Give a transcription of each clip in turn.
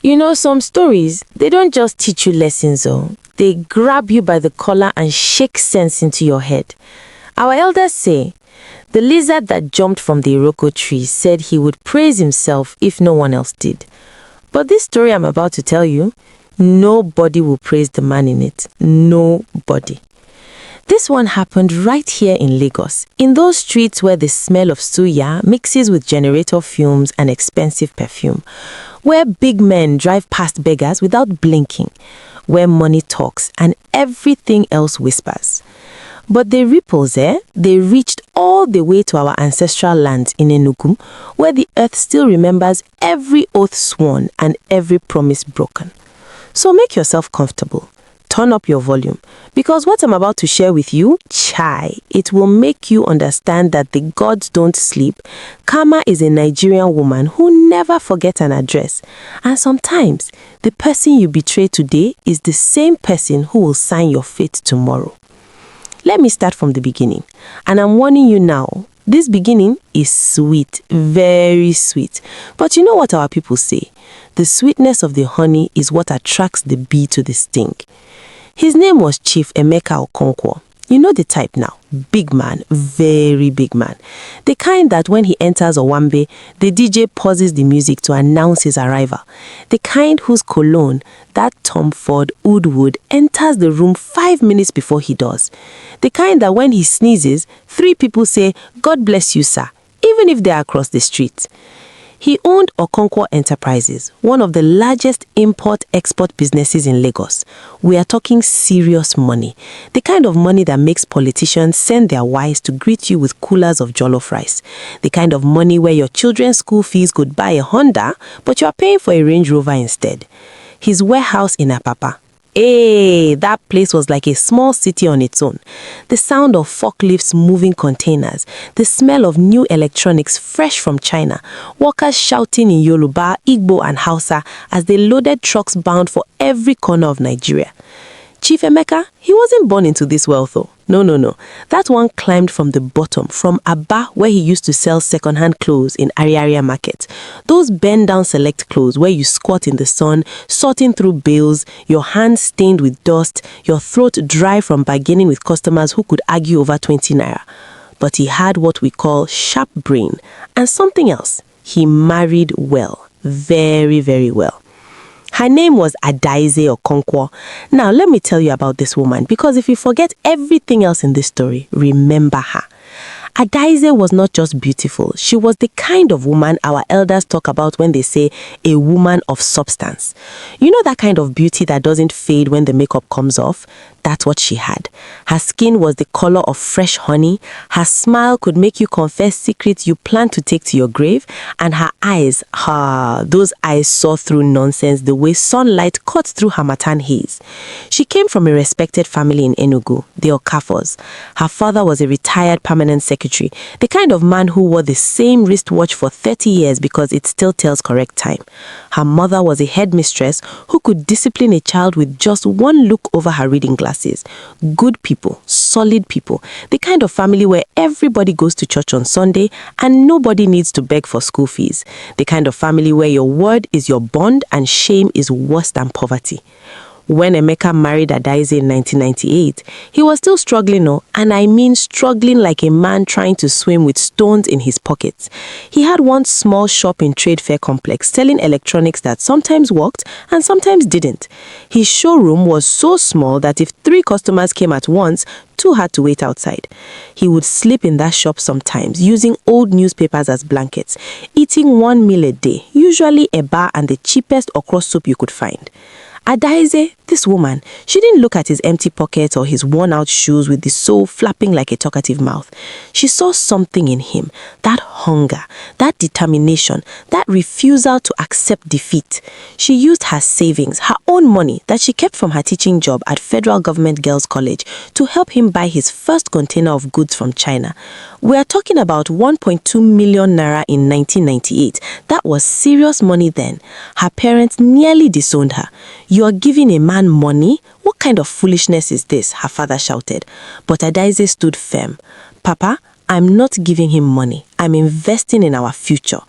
You know, some stories, they don't just teach you lessons, though. They grab you by the collar and shake sense into your head. Our elders say, the lizard that jumped from the Iroko tree said he would praise himself if no one else did. But this story I'm about to tell you, nobody will praise the man in it. Nobody. This one happened right here in Lagos, in those streets where the smell of suya mixes with generator fumes and expensive perfume, where big men drive past beggars without blinking, where money talks and everything else whispers. But the ripples they reached all the way to our ancestral lands in Enugu, where the earth still remembers every oath sworn and every promise broken. So make yourself comfortable. Turn up your volume, because what I'm about to share with you, it will make you understand that the gods don't sleep. Karma is a Nigerian woman who never forgets an address. And sometimes, the person you betray today is the same person who will sign your fate tomorrow. Let me start from the beginning. And I'm warning you now, this beginning is sweet, very sweet. But you know what our people say? The sweetness of the honey is what attracts the bee to the sting. His name was Chief Emeka Okonkwo. You know the type now. Big man, very big man. The kind that when he enters Owambe, the DJ pauses the music to announce his arrival. The kind whose cologne, that Tom Ford Woodwood, enters the room 5 minutes before he does. The kind that when he sneezes, 3 people say, "God bless you, sir," even if they are across the street. He owned Okonkwo Enterprises, one of the largest import-export businesses in Lagos. We are talking serious money, the kind of money that makes politicians send their wives to greet you with coolers of jollof rice, the kind of money where your children's school fees could buy a Honda, but you are paying for a Range Rover instead. His warehouse in Apapa. That place was like a small city on its own. The sound of forklifts moving containers, the smell of new electronics fresh from China, workers shouting in Yoruba, Igbo and Hausa as they loaded trucks bound for every corner of Nigeria. Chief Emeka, he wasn't born into this wealth though. No. That one climbed from the bottom, from Aba, where he used to sell second-hand clothes in Ariaria Market. Those bend-down select clothes where you squat in the sun, sorting through bales, your hands stained with dust, your throat dry from bargaining with customers who could argue over 20 naira. But he had what we call sharp brain, and something else. He married well, very, very well. Her name was Adaeze Okonkwo. Now, let me tell you about this woman, because if you forget everything else in this story, remember her. Adaeze was not just beautiful. She was the kind of woman our elders talk about when they say a woman of substance. You know that kind of beauty that doesn't fade when the makeup comes off? That's what she had. Her skin was the color of fresh honey. Her smile could make you confess secrets you plan to take to your grave. And her eyes, those eyes saw through nonsense the way sunlight cut through Harmattan haze. She came from a respected family in Enugu, the Okafors. Her father was a retired permanent secretary, the kind of man who wore the same wristwatch for 30 years because it still tells correct time. Her mother was a headmistress who could discipline a child with just one look over her reading glasses. Good people, solid people, the kind of family where everybody goes to church on Sunday and nobody needs to beg for school fees. The kind of family where your word is your bond and shame is worse than poverty. When Emeka married Adaeze in 1998, he was still struggling, and I mean struggling like a man trying to swim with stones in his pockets. He had one small shop in Trade Fair Complex selling electronics that sometimes worked and sometimes didn't. His showroom was so small that if 3 customers came at once, 2 had to wait outside. He would sleep in that shop sometimes, using old newspapers as blankets, eating 1 meal a day, usually eba and the cheapest okra soup you could find. Adaeze, this woman, she didn't look at his empty pockets or his worn-out shoes with the sole flapping like a talkative mouth. She saw something in him, that hunger, that determination, that refusal to accept defeat. She used her savings, her own money that she kept from her teaching job at Federal Government Girls College to help him buy his first container of goods from China. We are talking about 1.2 million naira in 1998. That was serious money then. Her parents nearly disowned her. "You are giving a man money? What kind of foolishness is this?" her father shouted. But Adaeze stood firm. "Papa, I'm not giving him money. I'm investing in our future."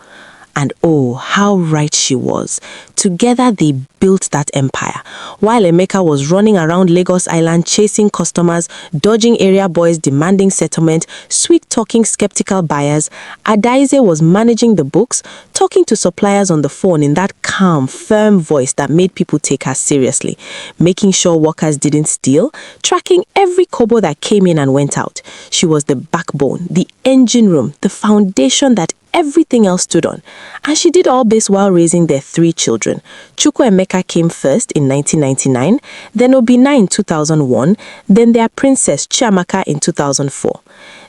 And oh, how right she was. Together they built that empire. While Emeka was running around Lagos Island chasing customers, dodging area boys demanding settlement, sweet-talking skeptical buyers, Adaeze was managing the books, talking to suppliers on the phone in that calm, firm voice that made people take her seriously, making sure workers didn't steal, tracking every kobo that came in and went out. She was the backbone, the engine room, the foundation that everything else stood on. And she did all this while raising their 3 children. Chukwu Emeka came first in 1999, then Obina in 2001, then their princess Chiamaka in 2004.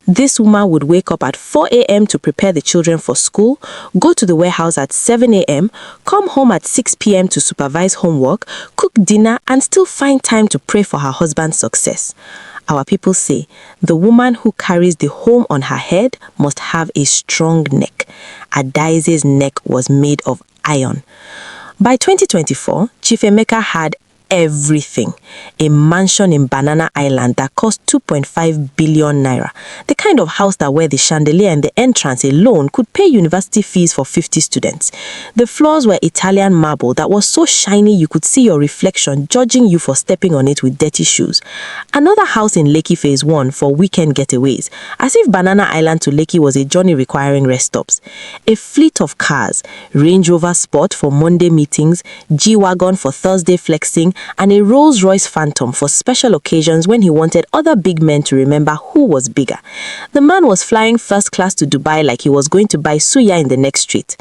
This woman would wake up at 4 a.m. to prepare the children for school, go to the warehouse at 7 a.m., come home at 6 p.m. to supervise homework, cook dinner, and still find time to pray for her husband's success. Our people say, the woman who carries the home on her head must have a strong neck. Adaeze's neck was made of iron. By 2024, Chief Emeka had everything. A mansion in Banana Island that cost 2.5 billion naira. The kind of house that where the chandelier and the entrance alone could pay university fees for 50 students. The floors were Italian marble that was so shiny you could see your reflection judging you for stepping on it with dirty shoes. Another house in Lekki Phase 1 for weekend getaways, as if Banana Island to Lekki was a journey requiring rest stops. A fleet of cars, Range Rover Sport for Monday meetings, G-Wagon for Thursday flexing, and a Rolls-Royce Phantom for special occasions when he wanted other big men to remember who was bigger. The man was flying first class to Dubai like he was going to buy suya in the next street.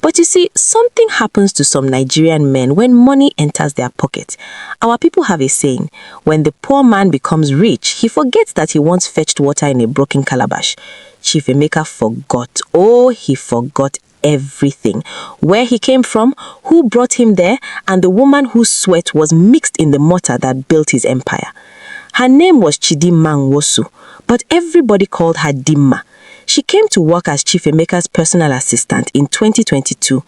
But you see, something happens to some Nigerian men when money enters their pocket. Our people have a saying, when the poor man becomes rich, he forgets that he once fetched water in a broken calabash. Chief Emeka forgot. Oh, he forgot everything. Where he came from, who brought him there, and the woman whose sweat was mixed in the mortar that built his empire. Her name was Chidinma Nwosu, but everybody called her Dinma. She came to work as Chief Emeka's personal assistant in 2022.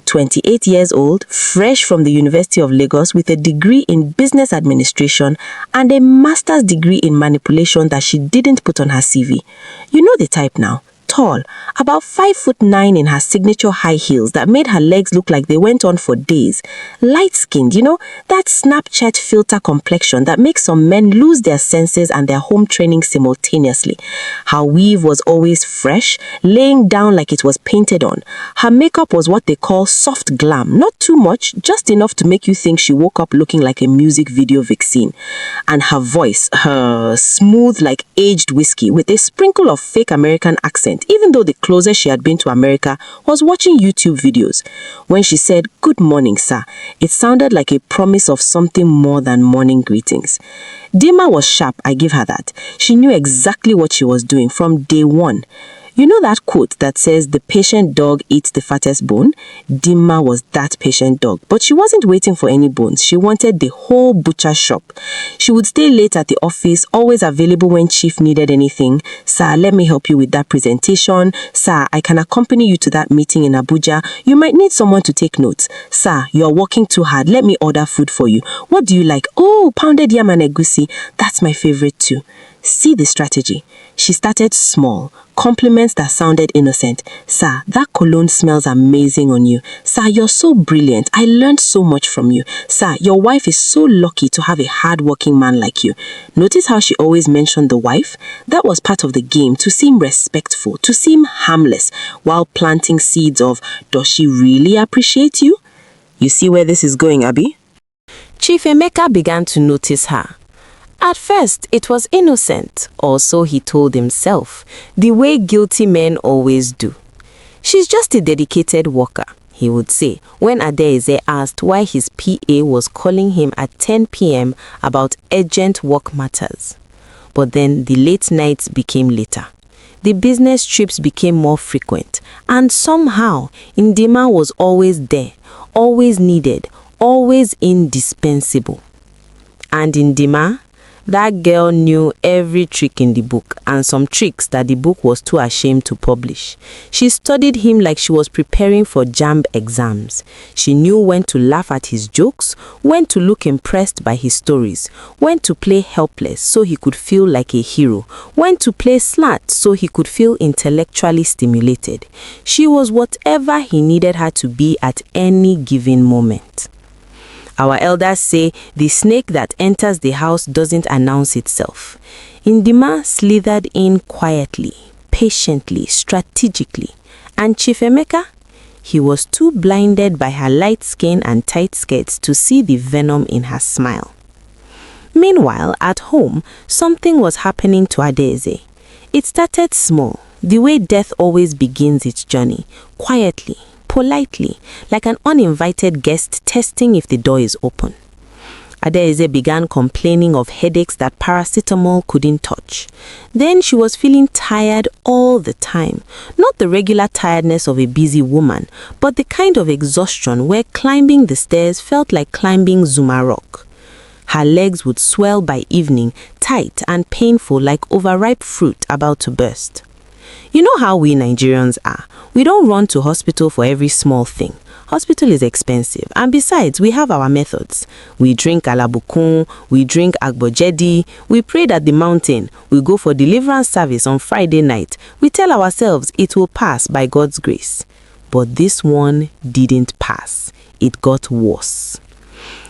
28 years old, fresh from the University of Lagos with a degree in business administration and a master's degree in manipulation that she didn't put on her CV. You know the type now. Tall, about 5'9" in her signature high heels that made her legs look like they went on for days. Light-skinned, you know, that Snapchat filter complexion that makes some men lose their senses and their home training simultaneously. Her weave was always fresh, laying down like it was painted on. Her makeup was what they call soft glam, not too much, just enough to make you think she woke up looking like a music video vixen. And her voice, smooth like aged whiskey with a sprinkle of fake American accent, even though the closest she had been to America was watching YouTube videos. When she said, "Good morning, sir," it sounded like a promise of something more than morning greetings. Dinma was sharp, I give her that. She knew exactly what she was doing from day one. You know that quote that says, "The patient dog eats the fattest bone"? Dinma was that patient dog, but she wasn't waiting for any bones. She wanted the whole butcher shop. She would stay late at the office, always available when chief needed anything. "Sir, let me help you with that presentation. Sir, I can accompany you to that meeting in Abuja. You might need someone to take notes. Sir, you're working too hard. Let me order food for you. What do you like? Oh, pounded yam and egusi. That's my favorite too." See the strategy. She started small. Compliments that sounded innocent. "Sir, that cologne smells amazing on you. Sir, you're so brilliant. I learned so much from you. Sir, your wife is so lucky to have a hard-working man like you." Notice how she always mentioned the wife? That was part of the game, to seem respectful, to seem harmless, while planting seeds of, does she really appreciate you? You see where this is going, Abby? Chief Emeka began to notice her. At first, it was innocent, or so he told himself, the way guilty men always do. "She's just a dedicated worker," he would say, when Adaeze asked why his PA was calling him at 10 p.m. about urgent work matters. But then the late nights became later. The business trips became more frequent, and somehow, Dinma was always there, always needed, always indispensable. And Dinma, That girl knew every trick in the book, and some tricks that the book was too ashamed to publish. She studied him like she was preparing for JAMB exams. She knew when to laugh at his jokes, when to look impressed by his stories, when to play helpless so he could feel like a hero, when to play smart so he could feel intellectually stimulated. She was whatever he needed her to be at any given moment. Our elders say the snake that enters the house doesn't announce itself. Dinma slithered in quietly, patiently, strategically. And Chief Emeka? He was too blinded by her light skin and tight skirts to see the venom in her smile. Meanwhile, at home, something was happening to Adaeze. It started small, the way death always begins its journey, quietly, politely, like an uninvited guest testing if the door is open. Adaeze began complaining of headaches that paracetamol couldn't touch. Then she was feeling tired all the time. Not the regular tiredness of a busy woman, but the kind of exhaustion where climbing the stairs felt like climbing Zuma Rock. Her legs would swell by evening, tight and painful like overripe fruit about to burst. You know how we Nigerians are. We don't run to hospital for every small thing. Hospital is expensive, and besides, we have our methods. We drink alabukun, we drink agbojedi, we prayed at the mountain, we go for deliverance service on Friday night. We tell ourselves it will pass by God's grace. But this one didn't pass. It got worse.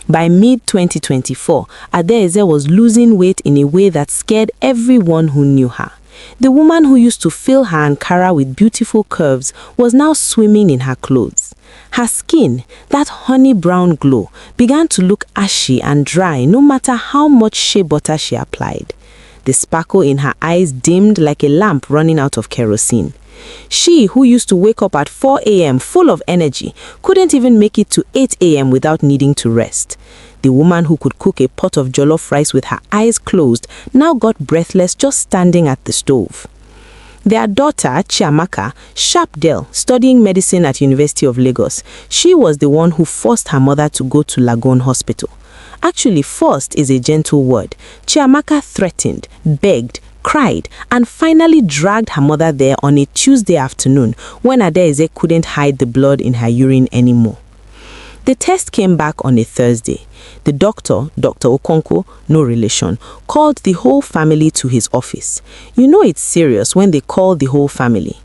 By mid-2024, Adaeze was losing weight in a way that scared everyone who knew her. The woman who used to fill her Ankara with beautiful curves was now swimming in her clothes. Her skin, that honey brown glow, began to look ashy and dry no matter how much shea butter she applied. The sparkle in her eyes dimmed like a lamp running out of kerosene. She, who used to wake up at 4 a.m. full of energy, couldn't even make it to 8 a.m. without needing to rest. The woman who could cook a pot of jollof rice with her eyes closed now got breathless just standing at the stove. Their daughter, Chiamaka, sharp girl, studying medicine at University of Lagos, she was the one who forced her mother to go to Lagon Hospital. Actually, forced is a gentle word. Chiamaka threatened, begged, cried, and finally dragged her mother there on a Tuesday afternoon when Adaeze couldn't hide the blood in her urine anymore. The test came back on a Thursday. The doctor, Dr. Okonkwo, no relation, called the whole family to his office. You know it's serious when they call the whole family.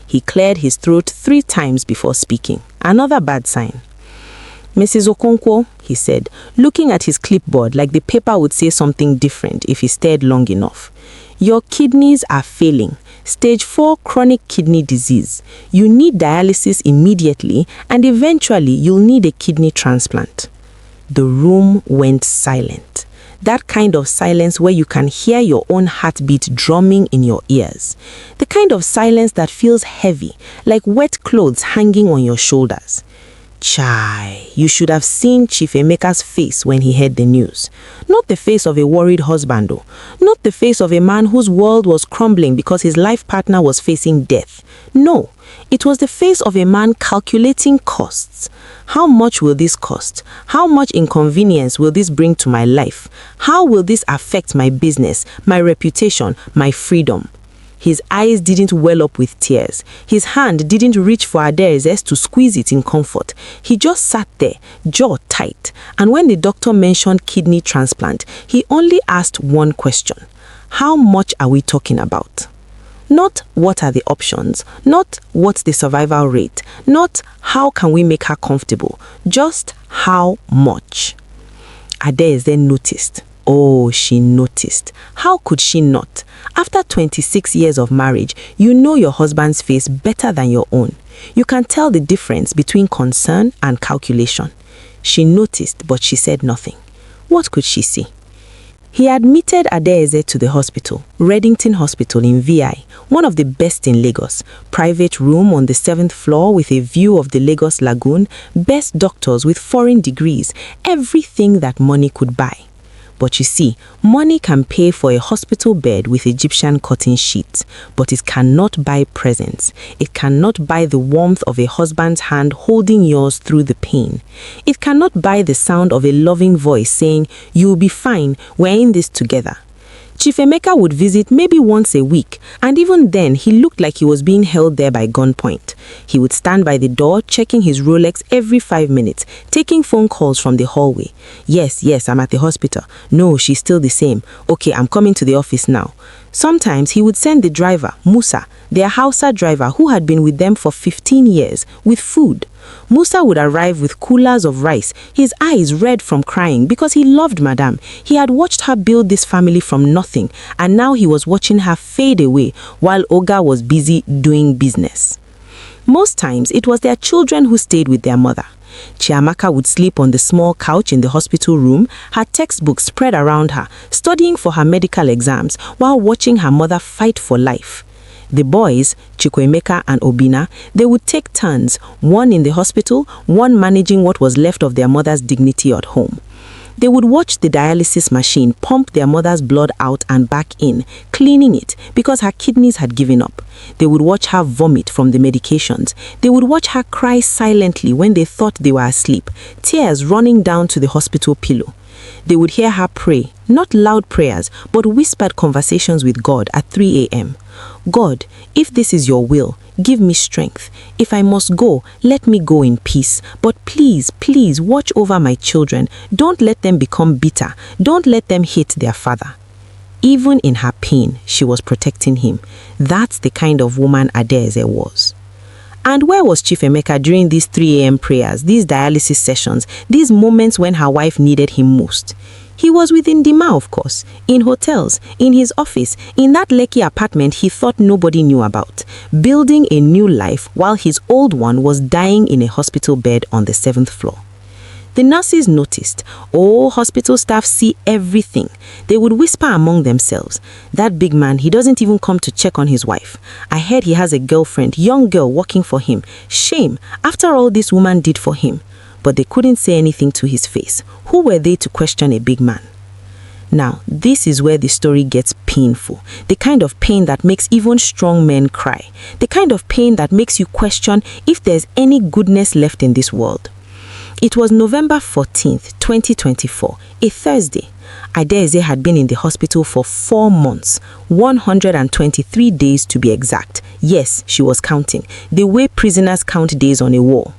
He cleared his throat 3 times before speaking. Another bad sign. Mrs. Okonkwo, he said, looking at his clipboard like the paper would say something different if he stared long enough. Your kidneys are failing. Stage 4 chronic kidney disease. You need dialysis immediately and eventually you'll need a kidney transplant. The room went silent. That kind of silence where you can hear your own heartbeat drumming in your ears. The kind of silence that feels heavy, like wet clothes hanging on your shoulders. Chai, you should have seen Chief Emeka's face when he heard the news. Not the face of a worried husband, though. Not the face of a man whose world was crumbling because his life partner was facing death. No, it was the face of a man calculating costs. How much will this cost? How much inconvenience will this bring to my life? How will this affect my business, my reputation, my freedom? His eyes didn't well up with tears. His hand didn't reach for Adaeze to squeeze it in comfort. He just sat there, jaw tight. And when the doctor mentioned kidney transplant, he only asked one question. How much are we talking about? Not what are the options, not what's the survival rate, not how can we make her comfortable, just how much. Adaeze noticed. Oh, she noticed. How could she not? After 26 years of marriage, you know your husband's face better than your own. You can tell the difference between concern and calculation. She noticed, but she said nothing. What could she see? He admitted Adaeze to the hospital, Reddington Hospital in VI, one of the best in Lagos. Private room on the 7th floor with a view of the Lagos Lagoon, best doctors with foreign degrees, everything that money could buy. But you see, money can pay for a hospital bed with Egyptian cotton sheets, but it cannot buy presents. It cannot buy the warmth of a husband's hand holding yours through the pain. It cannot buy the sound of a loving voice saying, "You'll be fine, we're in this together." Chief Emeka would visit maybe once a week, and even then he looked like he was being held there by gunpoint. He would stand by the door checking his Rolex every 5 minutes, taking phone calls from the hallway. Yes, I'm at the hospital. No, she's still the same. Okay, I'm coming to the office now. Sometimes he would send the driver, Musa, their Hausa driver who had been with them for 15 years, with food. Musa would arrive with coolers of rice, his eyes red from crying because he loved Madame. He had watched her build this family from nothing, and now he was watching her fade away while Oga was busy doing business. Most times, it was their children who stayed with their mother. Chiamaka would sleep on the small couch in the hospital room, her textbooks spread around her, studying for her medical exams while watching her mother fight for life. The boys, Chukwuemeka and Obina, they would take turns, one in the hospital, one managing what was left of their mother's dignity at home. They would watch the dialysis machine pump their mother's blood out and back in, cleaning it because her kidneys had given up. They would watch her vomit from the medications. They would watch her cry silently when they thought they were asleep, tears running down to the hospital pillow. They would hear her pray, not loud prayers, but whispered conversations with God at 3 a.m. God, if this is your will, give me strength. If I must go, let me go in peace. But please, watch over my children. Don't let them become bitter. Don't let them hate their father. Even in her pain, she was protecting him. That's the kind of woman Adaeze was. And where was Chief Emeka during these 3 a.m. prayers, these dialysis sessions, these moments when her wife needed him most? He was within Dinma, of course, in hotels, in his office, in that Lekki apartment he thought nobody knew about, building a new life while his old one was dying in a hospital bed on the 7th floor. The nurses noticed. Oh, hospital staff see everything. They would whisper among themselves. That big man, he doesn't even come to check on his wife. I heard he has a girlfriend, young girl working for him. Shame, after all this woman did for him. But they couldn't say anything to his face. Who were they to question a big man? Now, this is where the story gets painful. The kind of pain that makes even strong men cry. The kind of pain that makes you question if there's any goodness left in this world. It was November 14th, 2024, a Thursday. Adaeze had been in the hospital for 4 months, 123 days to be exact. Yes, she was counting, the way prisoners count days on a wall.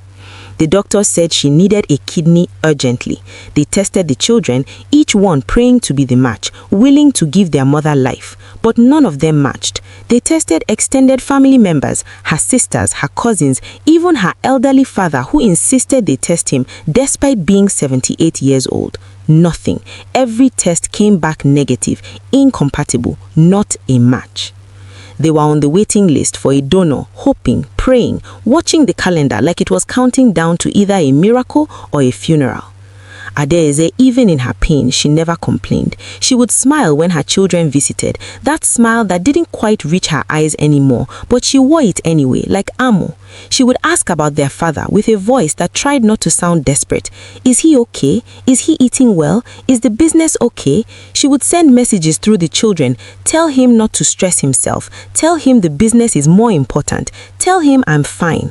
The doctor said she needed a kidney urgently. They tested the children, each one praying to be the match, willing to give their mother life. But none of them matched. They tested extended family members, her sisters, her cousins, even her elderly father who insisted they test him despite being 78 years old. Nothing. Every test came back negative, incompatible, not a match. They were on the waiting list for a donor, hoping, praying, watching the calendar like it was counting down to either a miracle or a funeral. Adaeze, even in her pain, she never complained. She would smile when her children visited, that smile that didn't quite reach her eyes anymore, but she wore it anyway, like armor. She would ask about their father with a voice that tried not to sound desperate. Is he okay? Is he eating well? Is the business okay? She would send messages through the children. Tell him not to stress himself. Tell him the business is more important. Tell him I'm fine.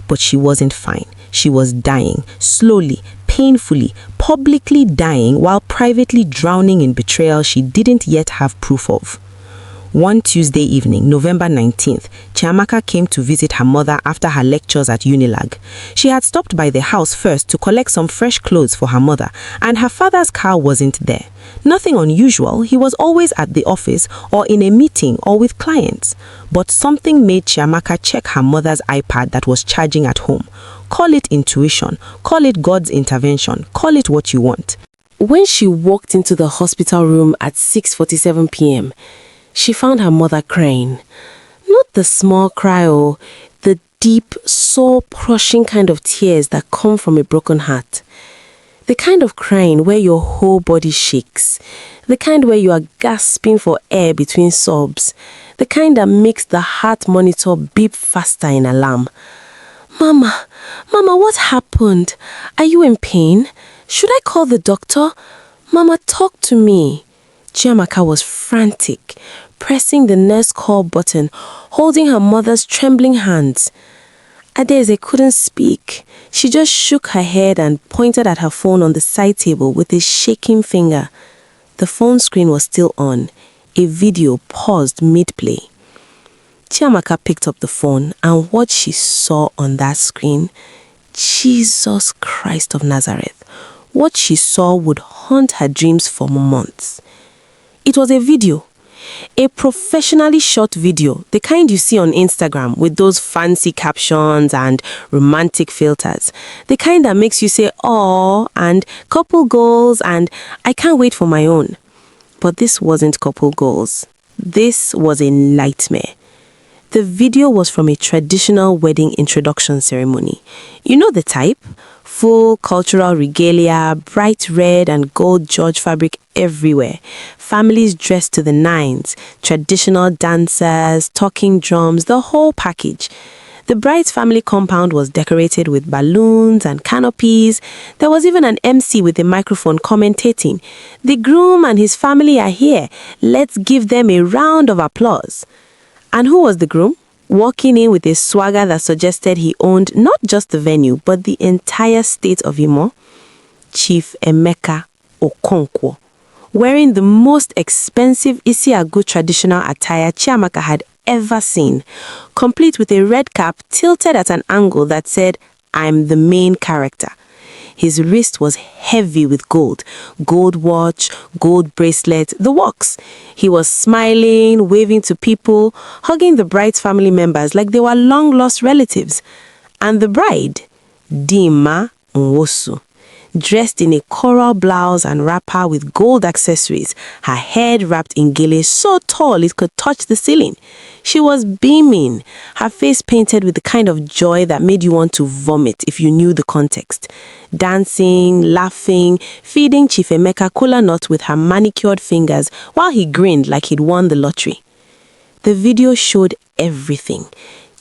But she wasn't fine. She was dying, slowly, painfully, publicly dying while privately drowning in betrayal she didn't yet have proof of. One Tuesday evening, November 19th, Chiamaka came to visit her mother after her lectures at Unilag. She had stopped by the house first to collect some fresh clothes for her mother, and her father's car wasn't there. Nothing unusual, he was always at the office or in a meeting or with clients. But something made Chiamaka check her mother's iPad that was charging at home. Call it intuition, call it God's intervention, call it what you want. When she walked into the hospital room at 6:47 p.m., she found her mother crying. Not the small cry or the deep, soul-crushing kind of tears that come from a broken heart. The kind of crying where your whole body shakes. The kind where you are gasping for air between sobs. The kind that makes the heart monitor beep faster in alarm. Mama, what happened? Are you in pain? Should I call the doctor? Mama, talk to me. Chiamaka was frantic, pressing the nurse call button, holding her mother's trembling hands. Adaeze couldn't speak. She just shook her head and pointed at her phone on the side table with a shaking finger. The phone screen was still on. A video paused mid-play. Chiamaka picked up the phone, and what she saw on that screen, Jesus Christ of Nazareth, what she saw would haunt her dreams for months. It was a video. A professionally shot video, the kind you see on Instagram with those fancy captions and romantic filters. The kind that makes you say, "Aww," and couple goals and "I can't wait for my own." But this wasn't couple goals. This was a nightmare. The video was from a traditional wedding introduction ceremony. You know the type? Full cultural regalia, bright red and gold George fabric everywhere. Families dressed to the nines, traditional dancers, talking drums, the whole package. The bride's family compound was decorated with balloons and canopies. There was even an MC with a microphone commentating. "The groom and his family are here. Let's give them a round of applause." And who was the groom? Walking in with a swagger that suggested he owned not just the venue, but the entire state of Imo. Chief Emeka Okonkwo, wearing the most expensive Isiagu traditional attire Chiamaka had ever seen, complete with a red cap tilted at an angle that said, "I'm the main character." His wrist was heavy with gold watch, gold bracelet, the works. He was smiling, waving to people, hugging the bride's family members like they were long-lost relatives. And the bride, Dinma, dressed in a coral blouse and wrapper with gold accessories, her head wrapped in gele so tall it could touch the ceiling. She was beaming, her face painted with the kind of joy that made you want to vomit if you knew the context. Dancing, laughing, feeding Chief Emeka kola nut with her manicured fingers while he grinned like he'd won the lottery. The video showed everything.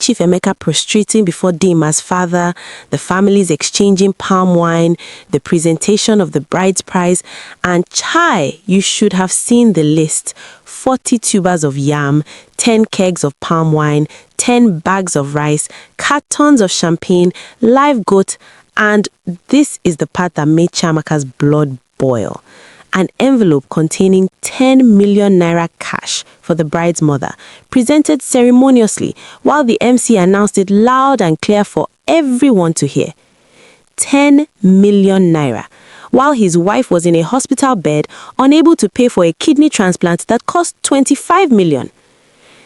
Chief Emeka prostrating before Dinma's father, the families exchanging palm wine, the presentation of the bride's prize, and chai, you should have seen the list. 40 tubers of yam, 10 kegs of palm wine, 10 bags of rice, cartons of champagne, live goat, and this is the part that made Chiamaka's blood boil. An envelope containing 10 million naira cash for the bride's mother, presented ceremoniously while the MC announced it loud and clear for everyone to hear. 10 million naira, while his wife was in a hospital bed, unable to pay for a kidney transplant that cost 25 million.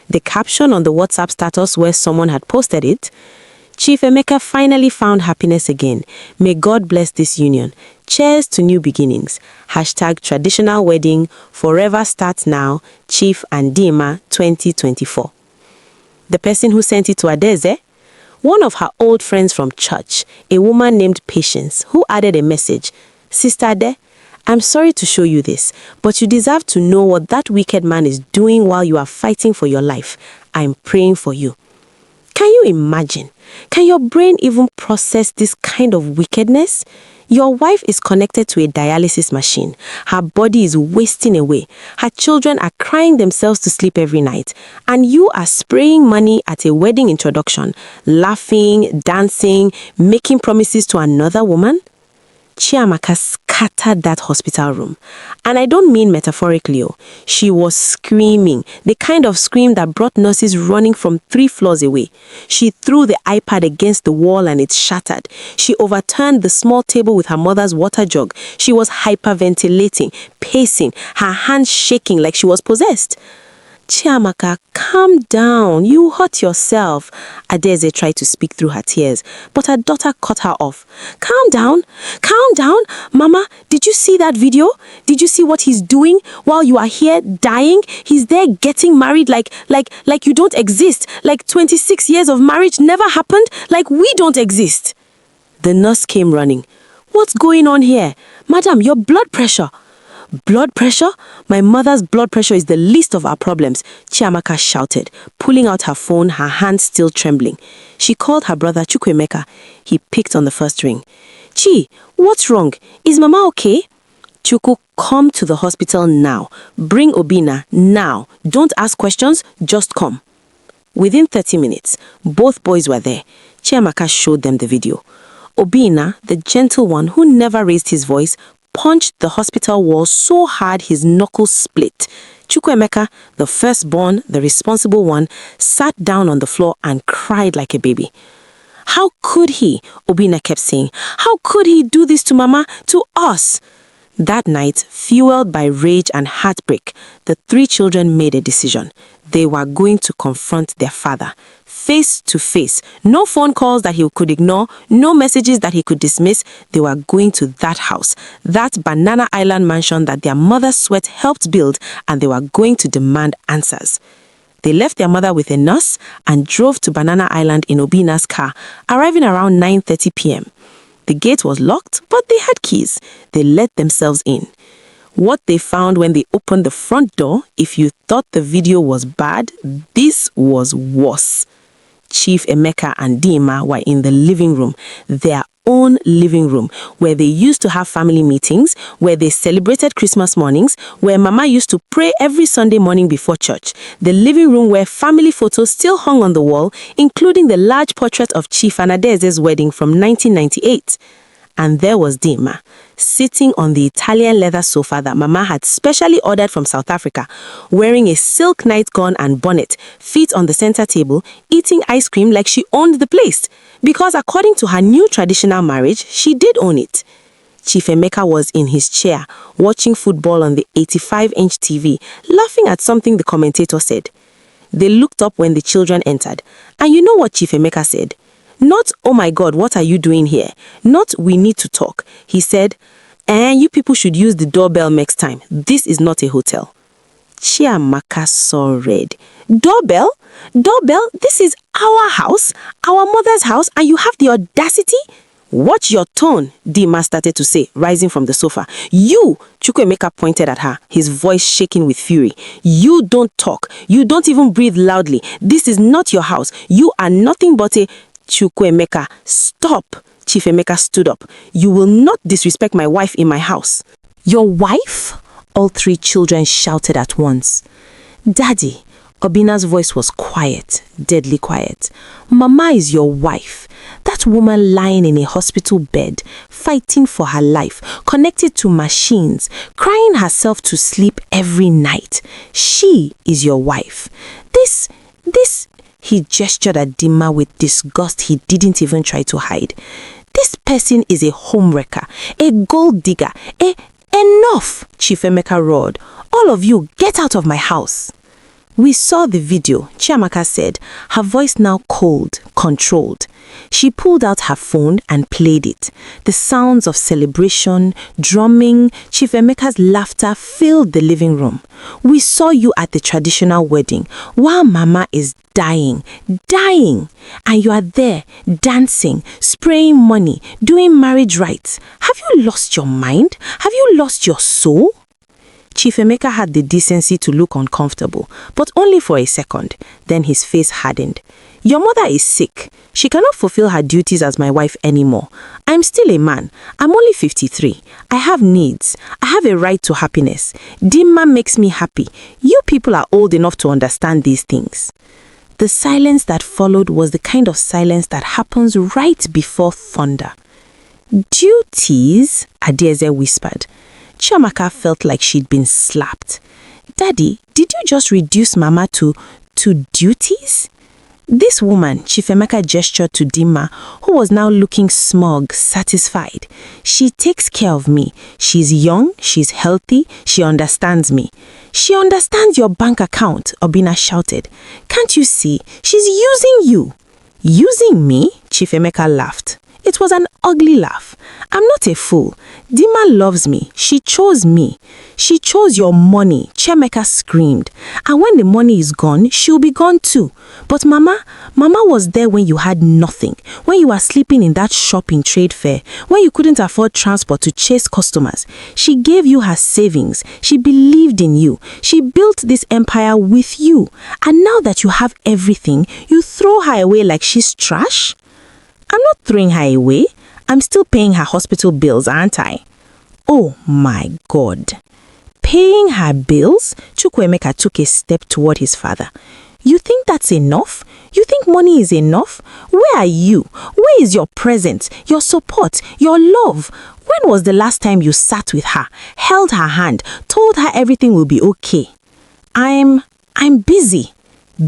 The caption on the WhatsApp status where someone had posted it, "Chief Emeka finally found happiness again. May God bless this union. Cheers to new beginnings. Hashtag traditional wedding. Forever starts now. Chief and Dinma 2024. The person who sent it to Adaeze? One of her old friends from church, a woman named Patience, who added a message. "Sister Ade, I'm sorry to show you this, but you deserve to know what that wicked man is doing while you are fighting for your life. I'm praying for you." Can you imagine? Can your brain even process this kind of wickedness? Your wife is connected to a dialysis machine. Her body is wasting away. Her children are crying themselves to sleep every night. And you are spraying money at a wedding introduction, laughing, dancing, making promises to another woman? Chiamaka scattered that hospital room. And I don't mean metaphorically. She was screaming, the kind of scream that brought nurses running from 3 floors away. She threw the iPad against the wall and it shattered. She overturned the small table with her mother's water jug. She was hyperventilating, pacing, her hands shaking like she was possessed. "Chiamaka, calm down. You hurt yourself." Adaeze tried to speak through her tears, but her daughter cut her off. "Calm down. Calm down. Mama, did you see that video? Did you see what he's doing while you are here dying? He's there getting married like you don't exist. Like 26 years of marriage never happened. Like we don't exist." The nurse came running. "What's going on here? Madam, your blood pressure." "Blood pressure? My mother's blood pressure is the least of our problems," Chiamaka shouted, pulling out her phone, her hands still trembling. She called her brother Chukwuemeka. He picked on the first ring. "Chi, what's wrong? Is Mama okay?" Chuku, come to the hospital now. Bring Obina now. Don't ask questions, just come. Within 30 minutes, both boys were there. Chiamaka showed them the video. Obina, the gentle one who never raised his voice, punched the hospital wall so hard his knuckles split. Chukwuemeka, the firstborn, the responsible one, sat down on the floor and cried like a baby. How could he? Obina kept saying. How could he do this to Mama, to us? That night, fueled by rage and heartbreak, the three children made a decision. They were going to confront their father, face to face. No phone calls that he could ignore, no messages that he could dismiss. They were going to that house, that Banana Island mansion that their mother's sweat helped build, and they were going to demand answers. They left their mother with a nurse and drove to Banana Island in Obina's car, arriving around 9:30 p.m. The gate was locked, but they had keys. They let themselves in. What they found when they opened the front door, if you thought the video was bad, this was worse. Chief Emeka and Dinma were in the living room, their own living room, where they used to have family meetings, where they celebrated Christmas mornings, where Mama used to pray every Sunday morning before church. The living room where family photos still hung on the wall, including the large portrait of Chief Adaeze's wedding from 1998. And there was Dinma, sitting on the Italian leather sofa that Mama had specially ordered from South Africa, wearing a silk nightgown and bonnet, feet on the center table, eating ice cream like she owned the place. Because according to her new traditional marriage, she did own it. Chief Emeka was in his chair, watching football on the 85-inch TV, laughing at something the commentator said. They looked up when the children entered. And you know what Chief Emeka said? Not, oh my God, what are you doing here? Not, we need to talk. He said, you people should use the doorbell next time. This is not a hotel. Chiamaka saw red. Doorbell? Doorbell? This is our house, our mother's house, and you have the audacity? Watch your tone, Dinma started to say, rising from the sofa. You, Chukwuemeka pointed at her, his voice shaking with fury. You don't talk. You don't even breathe loudly. This is not your house. You are nothing but a... Chukwuemeka, stop. Chief Emeka stood up. You will not disrespect my wife in my house. Your wife? All three children shouted at once. Daddy, Obina's voice was quiet, deadly quiet. Mama is your wife. That woman lying in a hospital bed, fighting for her life, connected to machines, crying herself to sleep every night. She is your wife. This... He gestured at Dinma with disgust he didn't even try to hide. This person is a homewrecker, a gold digger, Enough, Chief Emeka roared. All of you, get out of my house. We saw the video, Chiamaka said, her voice now cold, controlled. She pulled out her phone and played it. The sounds of celebration, drumming, Chief Emeka's laughter filled the living room. We saw you at the traditional wedding while Mama is dying, and you are there, dancing, spraying money, doing marriage rites. Have you lost your mind? Have you lost your soul? Chief Emeka had the decency to look uncomfortable, but only for a second. Then his face hardened. Your mother is sick. She cannot fulfill her duties as my wife anymore. I'm still a man. I'm only 53. I have needs. I have a right to happiness. Dinma makes me happy. You people are old enough to understand these things. The silence that followed was the kind of silence that happens right before thunder. Duties? Adaeze whispered. Chiamaka felt like she'd been slapped. Daddy, did you just reduce Mama to duties? This woman, Chief Emeka gestured to Dinma, who was now looking smug, satisfied. She takes care of me. She's young, she's healthy, she understands me. She understands your bank account, Obina shouted. Can't you see? She's using you. Using me? Chief Emeka laughed. It was an ugly laugh. I'm not a fool. Dinma loves me. She chose me. She chose your money, Chiamaka screamed. And when the money is gone, she'll be gone too. But Mama was there when you had nothing, when you were sleeping in that shop in Trade Fair, when you couldn't afford transport to chase customers. She gave you her savings. She believed in you. She built this empire with you. And now that you have everything, you throw her away like she's trash? I'm not throwing her away. I'm still paying her hospital bills, aren't I? Oh my God. Paying her bills, Chukwuemeka took a step toward his father. You think that's enough? You think money is enough? Where are you? Where is your presence, your support, your love? When was the last time you sat with her, held her hand, told her everything will be okay? I'm busy.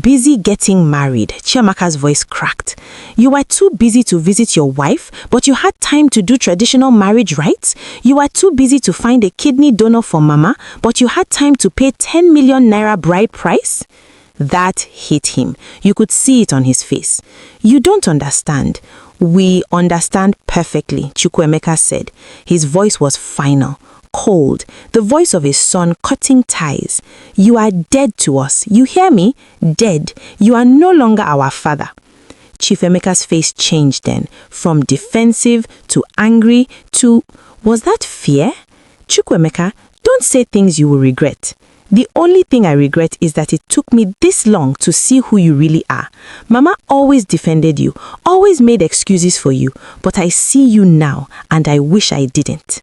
Busy getting married. Chiamaka's voice cracked. You were too busy to visit your wife, but you had time to do traditional marriage rites? You were too busy to find a kidney donor for mama, but you had time to pay 10 million naira bride price? That hit him. You could see it on his face. You don't understand. We understand perfectly, Chukwuemeka said. His voice was final, cold, the voice of a son cutting ties. You are dead to us. You hear me? Dead. You are no longer our father. Chief Emeka's face changed then, from defensive to angry to, was that fear? Chukwuemeka, don't say things you will regret. The only thing I regret is that it took me this long to see who you really are. Mama always defended you, always made excuses for you, but I see you now and I wish I didn't.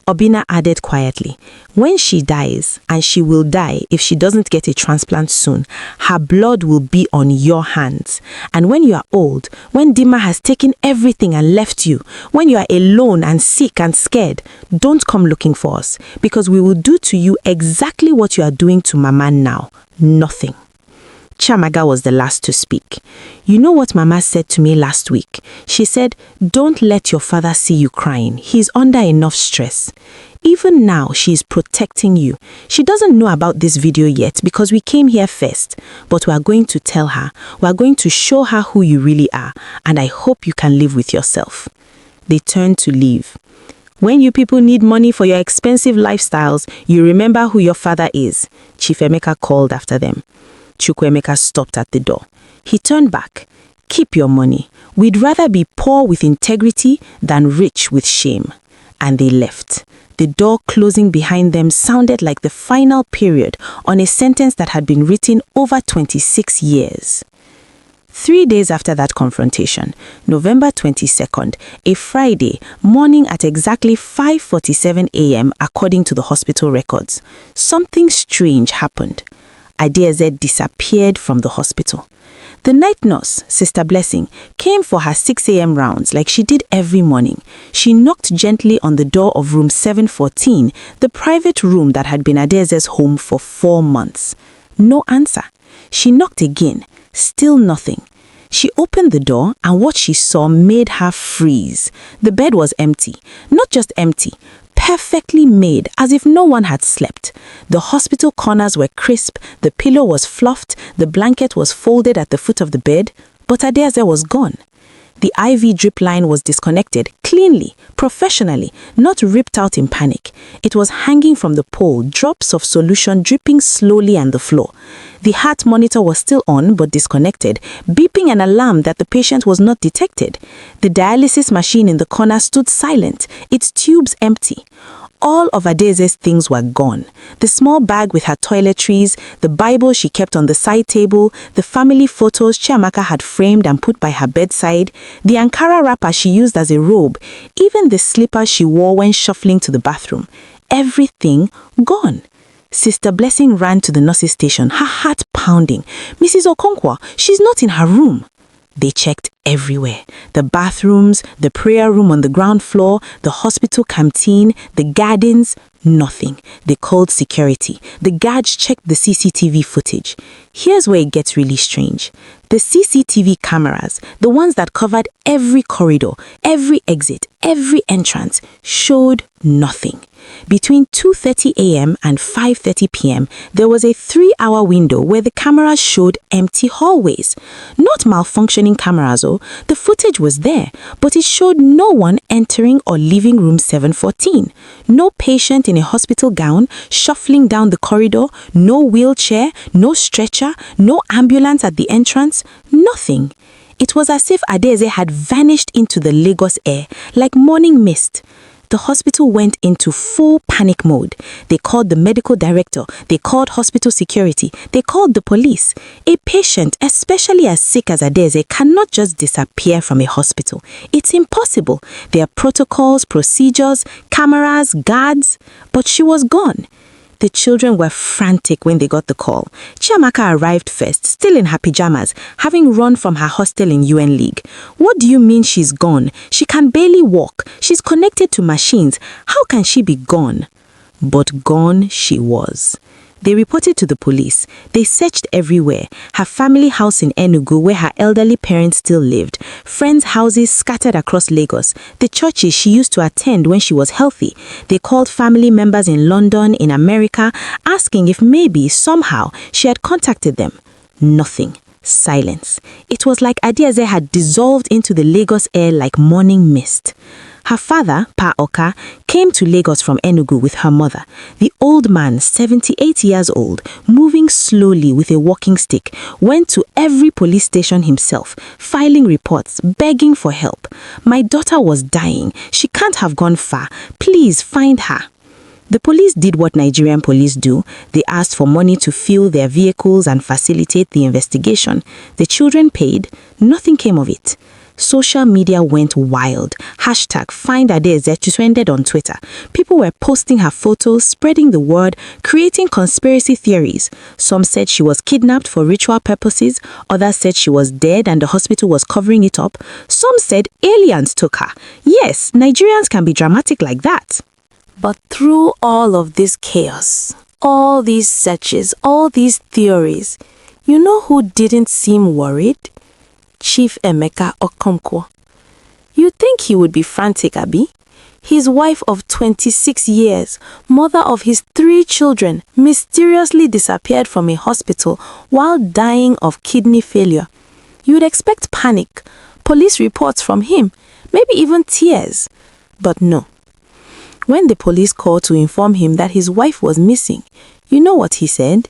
Obina added quietly, when she dies, and she will die if she doesn't get a transplant soon, her blood will be on your hands. And when you are old, when Dinma has taken everything and left you, when you are alone and sick and scared, don't come looking for us, because we will do to you exactly what you are doing to Mama now. Nothing. Chiamaka was the last to speak. You know what Mama said to me last week? She said, don't let your father see you crying. He's under enough stress. Even now, she is protecting you. She doesn't know about this video yet because we came here first. But we are going to tell her. We are going to show her who you really are. And I hope you can live with yourself. They turned to leave. When you people need money for your expensive lifestyles, you remember who your father is, Chief Emeka called after them. Chukwuemeka stopped at the door. He turned back. Keep your money. We'd rather be poor with integrity than rich with shame. And they left. The door closing behind them sounded like the final period on a sentence that had been written over 26 years. 3 days after that confrontation, November 22nd, a Friday, morning at exactly 5:47 a.m. according to the hospital records, something strange happened. Adaeze disappeared from the hospital. The night nurse, Sister Blessing, came for her 6 a.m. rounds like she did every morning. She knocked gently on the door of room 714, the private room that had been Adaeze's home for 4 months. No answer. She knocked again. Still nothing. She opened the door and what she saw made her freeze. The bed was empty. Not just empty. Perfectly made, as if no one had slept. The hospital corners were crisp, the pillow was fluffed, the blanket was folded at the foot of the bed, but Adaeze was gone. The IV drip line was disconnected, cleanly, professionally, not ripped out in panic. It was hanging from the pole, drops of solution dripping slowly on the floor. The heart monitor was still on but disconnected, beeping an alarm that the patient was not detected. The dialysis machine in the corner stood silent, its tubes empty. All of Adaeze's things were gone. The small bag with her toiletries, the Bible she kept on the side table, the family photos Chiamaka had framed and put by her bedside, the Ankara wrapper she used as a robe, even the slippers she wore when shuffling to the bathroom. Everything gone. Sister Blessing ran to the nurse's station, her heart pounding. Mrs. Okonkwo, she's not in her room. They checked everywhere. The bathrooms, the prayer room on the ground floor, the hospital canteen, the gardens, nothing. They called security. The guards checked the CCTV footage. Here's where it gets really strange. The CCTV cameras, the ones that covered every corridor, every exit, every entrance, showed nothing. Between 2:30 a.m. and 5:30 p.m., there was a 3-hour window where the cameras showed empty hallways. Not malfunctioning cameras, the footage was there, but it showed no one entering or leaving room 714. No patient in a hospital gown shuffling down the corridor, no wheelchair, no stretcher, no ambulance at the entrance, nothing. It was as if Adaeze had vanished into the Lagos air, like morning mist. The hospital went into full panic mode. They called the medical director. They called hospital security. They called the police. A patient, especially as sick as Adaeze, cannot just disappear from a hospital. It's impossible. There are protocols, procedures, cameras, guards. But she was gone. The children were frantic when they got the call. Chiamaka arrived first, still in her pajamas, having run from her hostel in UN League. What do you mean she's gone? She can barely walk. She's connected to machines. How can she be gone? But gone she was. They reported to the police. They searched everywhere. Her family house in Enugu, where her elderly parents still lived. Friends' houses scattered across Lagos. The churches she used to attend when she was healthy. They called family members in London, in America, asking if maybe, somehow, she had contacted them. Nothing. Silence. It was like Adaeze had dissolved into the Lagos air like morning mist. Her father, Pa Oka, came to Lagos from Enugu with her mother. The old man, 78 years old, moving slowly with a walking stick, went to every police station himself, filing reports, begging for help. My daughter was dying. She can't have gone far. Please find her. The police did what Nigerian police do. They asked for money to fuel their vehicles and facilitate the investigation. The children paid. Nothing came of it. Social media went wild. #FindAdaeze trended on Twitter. People were posting her photos, spreading the word, creating conspiracy theories. Some said she was kidnapped for ritual purposes. Others said she was dead and the hospital was covering it up. Some said aliens took her. Yes, Nigerians can be dramatic like that. But through all of this chaos, all these searches, all these theories, you know who didn't seem worried? Chief Emeka Okonkwo. You'd think he would be frantic, Abi. His wife of 26 years, mother of his 3 children, mysteriously disappeared from a hospital while dying of kidney failure. You'd expect panic, police reports from him, maybe even tears. But no. When the police called to inform him that his wife was missing, you know what he said?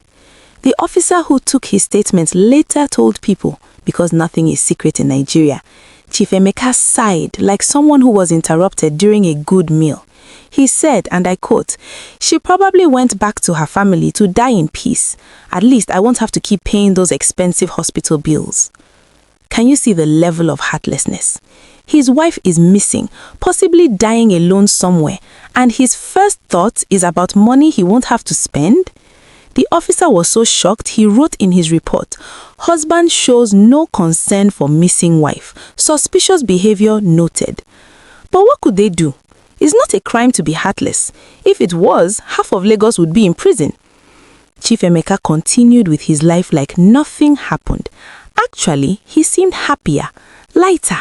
The officer who took his statements later told people, because nothing is secret in Nigeria, Chief Emeka sighed like someone who was interrupted during a good meal. He said, and I quote, "She probably went back to her family to die in peace. At least I won't have to keep paying those expensive hospital bills." Can you see the level of heartlessness? His wife is missing, possibly dying alone somewhere, and his first thought is about money he won't have to spend? The officer was so shocked he wrote in his report, "Husband shows no concern for missing wife. Suspicious behavior noted." But what could they do? It's not a crime to be heartless. If it was, half of Lagos would be in prison. Chief Emeka continued with his life like nothing happened. Actually, he seemed happier, lighter,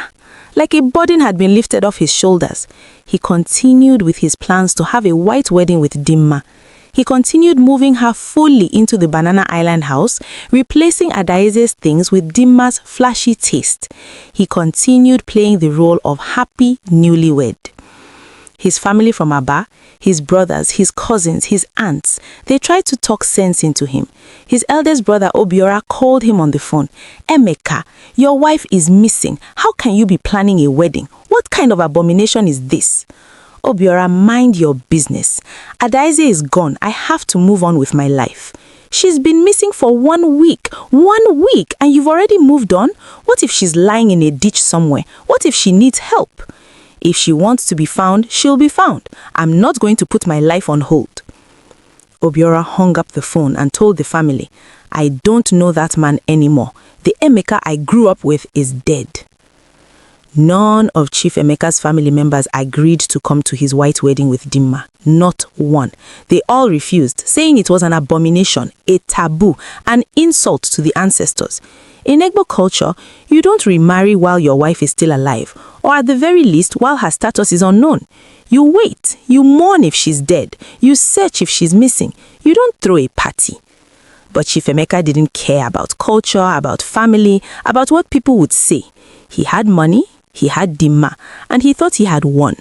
like a burden had been lifted off his shoulders. He continued with his plans to have a white wedding with Dinma. He continued moving her fully into the Banana Island house, replacing Adaeze's things with Dinma's flashy taste. He continued playing the role of happy newlywed. His family from Aba, his brothers, his cousins, his aunts, they tried to talk sense into him. His eldest brother Obiora called him on the phone. "Emeka, your wife is missing. How can you be planning a wedding? What kind of abomination is this?" "Obiora, mind your business. Adaeze is gone. I have to move on with my life." "She's been missing for 1 week. 1 week, and you've already moved on? What if she's lying in a ditch somewhere? What if she needs help?" "If she wants to be found, she'll be found. I'm not going to put my life on hold." Obiora hung up the phone and told the family, "I don't know that man anymore. The Emeka I grew up with is dead." None of Chief Emeka's family members agreed to come to his white wedding with Dinma. Not one. They all refused, saying it was an abomination, a taboo, an insult to the ancestors. In Igbo culture, you don't remarry while your wife is still alive, or at the very least while her status is unknown. You wait, you mourn if she's dead, you search if she's missing. You don't throw a party. But Chief Emeka didn't care about culture, about family, about what people would say. He had money, he had Dinma, and he thought he had won.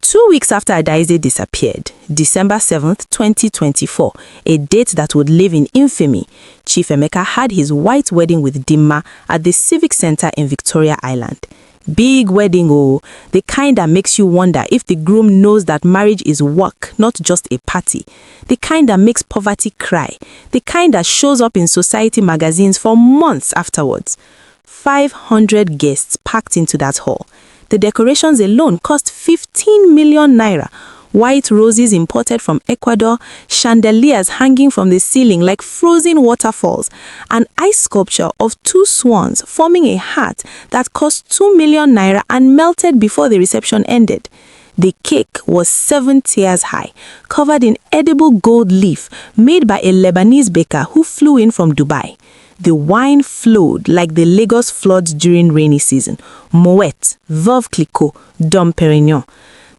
2 weeks after Adaeze disappeared, December 7th, 2024, a date that would live in infamy, Chief Emeka had his white wedding with Dinma at the Civic Center in Victoria Island. Big wedding, oh, the kind that makes you wonder if the groom knows that marriage is work, not just a party. The kind that makes poverty cry. The kind that shows up in society magazines for months afterwards. 500 guests packed into that hall. The decorations alone cost 15 million naira. White roses imported from Ecuador, chandeliers hanging from the ceiling like frozen waterfalls, an ice sculpture of 2 swans forming a hat that cost 2 million naira and melted before the reception ended. The cake was 7 tiers high, covered in edible gold leaf made by a Lebanese baker who flew in from Dubai. The wine flowed like the Lagos floods during rainy season. Moet, Veuve Clicquot, Dom Perignon.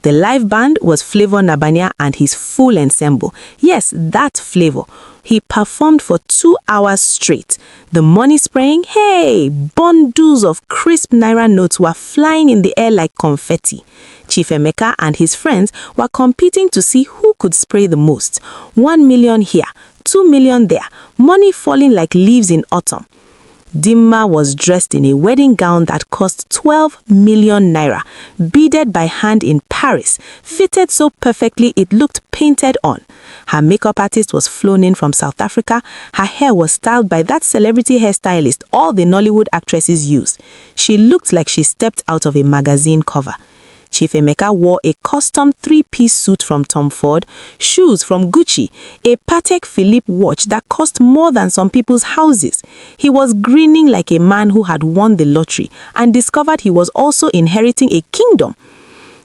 The live band was Flavor Nabania and his full ensemble. Yes, that Flavor. He performed for 2 hours straight. The money spraying, hey, bundles of crisp naira notes were flying in the air like confetti. Chief Emeka and his friends were competing to see who could spray the most. 1 million here, 2 million there, money falling like leaves in autumn. Dinma was dressed in a wedding gown that cost 12 million naira, beaded by hand in Paris, fitted so perfectly it looked painted on. Her makeup artist was flown in from South Africa. Her hair was styled by that celebrity hairstylist all the Nollywood actresses used. She looked like she stepped out of a magazine cover. Chief Emeka wore a custom 3-piece suit from Tom Ford, shoes from Gucci, a Patek Philippe watch that cost more than some people's houses. He was grinning like a man who had won the lottery and discovered he was also inheriting a kingdom.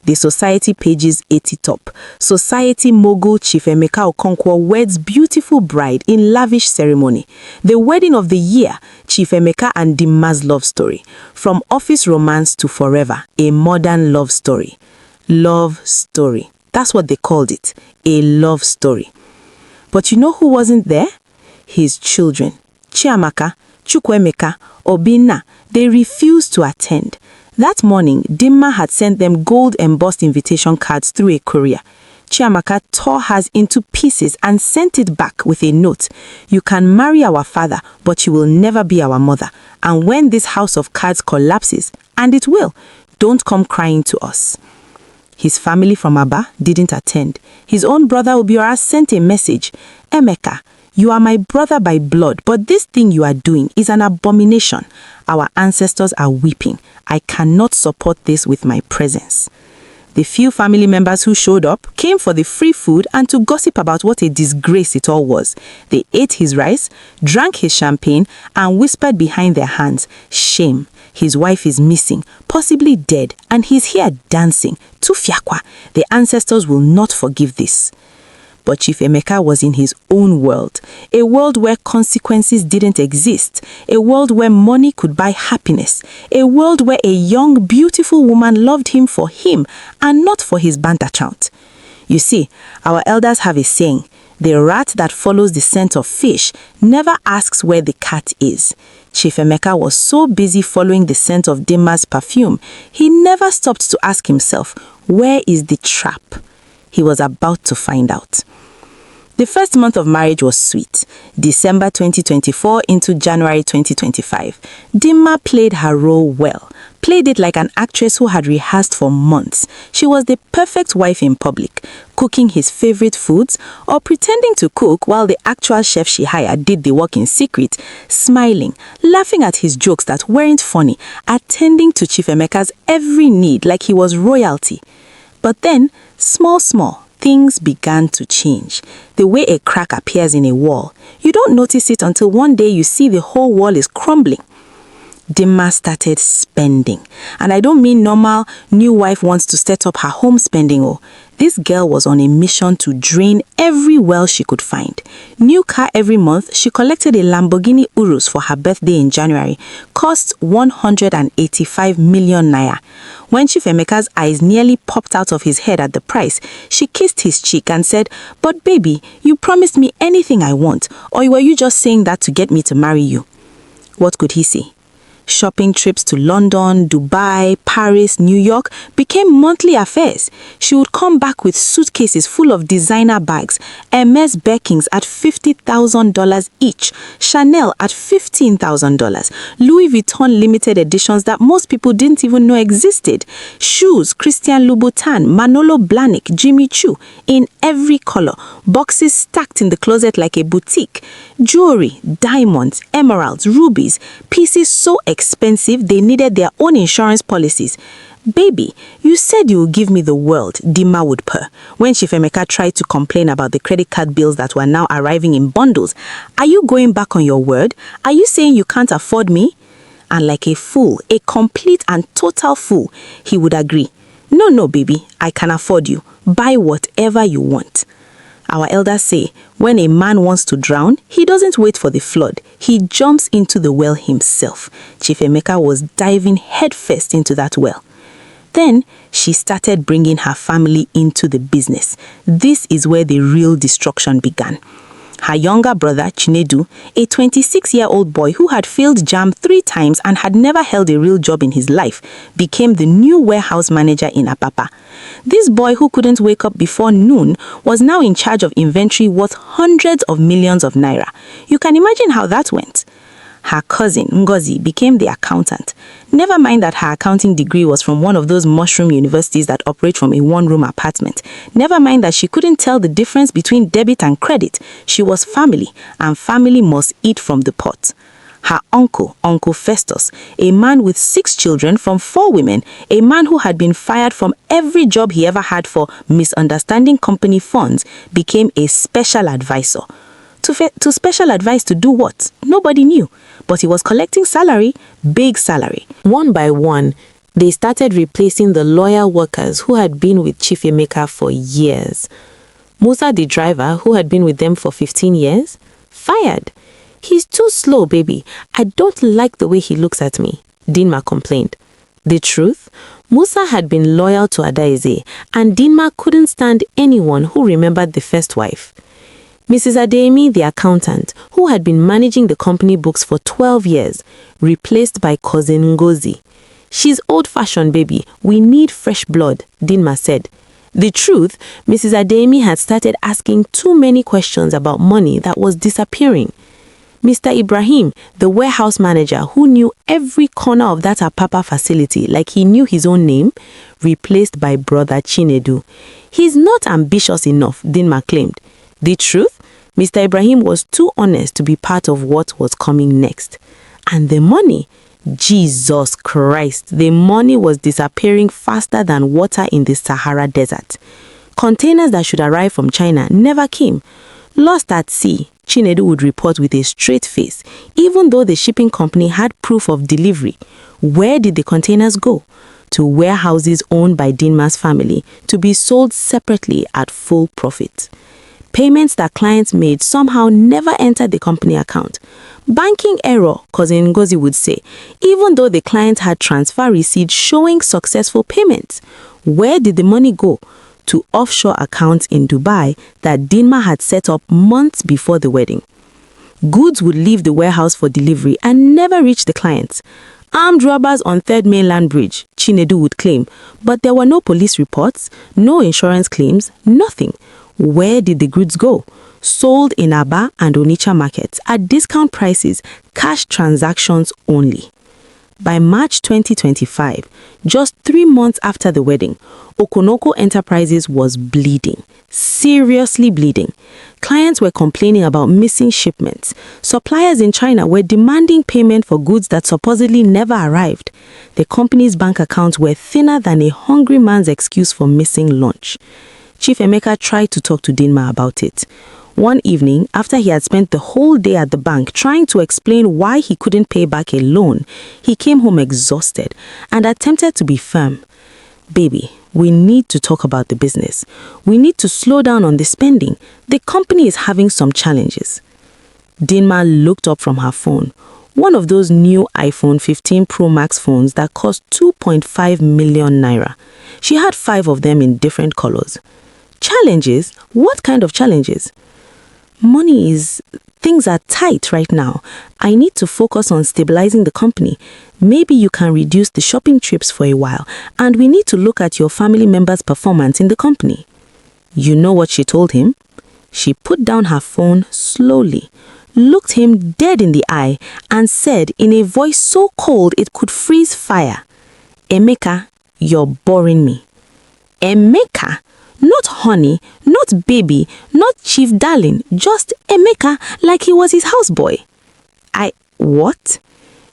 The society pages 80 top. Society mogul Chief Emeka Okonkwo weds beautiful bride in lavish ceremony. The wedding of the year, Chief Emeka and Dinma's love story. From office romance to forever, a modern love story. Love story. That's what they called it. A love story. But you know who wasn't there? His children. Chiamaka, Chukwuemeka, Obinna. They refused to attend. That morning, Dinma had sent them gold-embossed invitation cards through a courier. Chiamaka tore hers into pieces and sent it back with a note. You can marry our father, but you will never be our mother. And when this house of cards collapses, and it will, don't come crying to us. His family from Aba didn't attend. His own brother Obiora sent a message. Emeka, you are my brother by blood, but this thing you are doing is an abomination. Our ancestors are weeping. I cannot support this with my presence. The few family members who showed up came for the free food and to gossip about what a disgrace it all was. They ate his rice, drank his champagne, and whispered behind their hands, shame. His wife is missing, possibly dead, and he's here dancing. Tufiakwa, the ancestors will not forgive this. But Chief Emeka was in his own world, a world where consequences didn't exist, a world where money could buy happiness, a world where a young, beautiful woman loved him for him and not for his bank account. You see, our elders have a saying, the rat that follows the scent of fish never asks where the cat is. Chief Emeka was so busy following the scent of Dinma's perfume, he never stopped to ask himself, where is the trap? He was about to find out. The first month of marriage was sweet, December 2024 into January 2025. Dinma played her role well, played it like an actress who had rehearsed for months. She was the perfect wife in public, cooking his favorite foods or pretending to cook while the actual chef she hired did the work in secret, smiling, laughing at his jokes that weren't funny, attending to Chief Emeka's every need like he was royalty. But then, small, things began to change. The way a crack appears in a wall, you don't notice it until one day you see the whole wall is crumbling. Dinma started spending. And I don't mean normal, new wife wants to set up her home spending. Oh, this girl was on a mission to drain every well she could find. New car every month, she collected a Lamborghini Urus for her birthday in January. Cost 185 million naira. When Chief Emeka's eyes nearly popped out of his head at the price, she kissed his cheek and said, "But baby, you promised me anything I want, or were you just saying that to get me to marry you?" What could he say? Shopping trips to London, Dubai, Paris, New York became monthly affairs. She would come back with suitcases full of designer bags, Hermes Birkins at $50,000 each, Chanel at $15,000, Louis Vuitton limited editions that most people didn't even know existed, shoes, Christian Louboutin, Manolo Blahnik, Jimmy Choo, in every color, boxes stacked in the closet like a boutique, jewelry, diamonds, emeralds, rubies, pieces so expensive they needed their own insurance policies. Baby, you said you would give me the world, Dinma would purr, when Chief Emeka tried to complain about the credit card bills that were now arriving in bundles. Are you going back on your word? Are you saying you can't afford me? And like a fool, a complete and total fool, he would agree. No, baby, I can afford you. Buy whatever you want. Our elders say, when a man wants to drown, he doesn't wait for the flood. He jumps into the well himself. Chief Emeka was diving headfirst into that well. Then, she started bringing her family into the business. This is where the real destruction began. Her younger brother, Chinedu, a 26-year-old boy who had failed JAMB 3 times and had never held a real job in his life, became the new warehouse manager in Apapa. This boy who couldn't wake up before noon was now in charge of inventory worth hundreds of millions of naira. You can imagine how that went. Her cousin, Ngozi, became the accountant. Never mind that her accounting degree was from one of those mushroom universities that operate from a one-room apartment. Never mind that she couldn't tell the difference between debit and credit. She was family, and family must eat from the pot. Her uncle, Uncle Festus, a man with 6 children from 4 women, a man who had been fired from every job he ever had for misunderstanding company funds, became a special advisor. To special advice to do what? Nobody knew. But he was collecting salary, big salary. One by one, they started replacing the loyal workers who had been with Chief Emeka for years. Musa, the driver, who had been with them for 15 years, fired. He's too slow, baby. I don't like the way he looks at me, Dinma complained. The truth? Musa had been loyal to Adaeze, and Dinma couldn't stand anyone who remembered the first wife. Mrs. Adeyemi, the accountant, who had been managing the company books for 12 years, replaced by cousin Ngozi. She's old-fashioned, baby. We need fresh blood, Dinma said. The truth, Mrs. Adeyemi had started asking too many questions about money that was disappearing. Mr. Ibrahim, the warehouse manager who knew every corner of that Apapa facility like he knew his own name, replaced by brother Chinedu. He's not ambitious enough, Dinma claimed. The truth, Mr. Ibrahim was too honest to be part of what was coming next. And the money, Jesus Christ, the money was disappearing faster than water in the Sahara Desert. Containers that should arrive from China never came. Lost at sea, Chinedu would report with a straight face, even though the shipping company had proof of delivery. Where did the containers go? To warehouses owned by Dinma's family to be sold separately at full profit. Payments that clients made somehow never entered the company account. Banking error, cousin Ngozi would say, even though the client had transfer receipts showing successful payments. Where did the money go? To offshore accounts in Dubai that Dinma had set up months before the wedding. Goods would leave the warehouse for delivery and never reach the clients. Armed robbers on 3rd Mainland Bridge, Chinedu would claim, but there were no police reports, no insurance claims, nothing. Where did the goods go? Sold in Aba and Onitsha markets at discount prices, cash transactions only. By March 2025, just 3 months after the wedding, Okonoko Enterprises was bleeding, seriously bleeding. Clients were complaining about missing shipments. Suppliers in China were demanding payment for goods that supposedly never arrived. The company's bank accounts were thinner than a hungry man's excuse for missing lunch. Chief Emeka tried to talk to Dinma about it. One evening, after he had spent the whole day at the bank trying to explain why he couldn't pay back a loan, he came home exhausted and attempted to be firm. Baby, we need to talk about the business. We need to slow down on the spending. The company is having some challenges. Dinma looked up from her phone, one of those new iPhone 15 Pro Max phones that cost 2.5 million naira. She had 5 of them in different colors. Challenges? What kind of challenges? Things are tight right now. I need to focus on stabilizing the company. Maybe you can reduce the shopping trips for a while, and we need to look at your family members' performance in the company. You know what she told him? She put down her phone slowly, looked him dead in the eye, and said in a voice so cold it could freeze fire, "Emeka, you're boring me." Emeka, not honey, not baby, not chief darling, just Emeka, like he was his houseboy. What?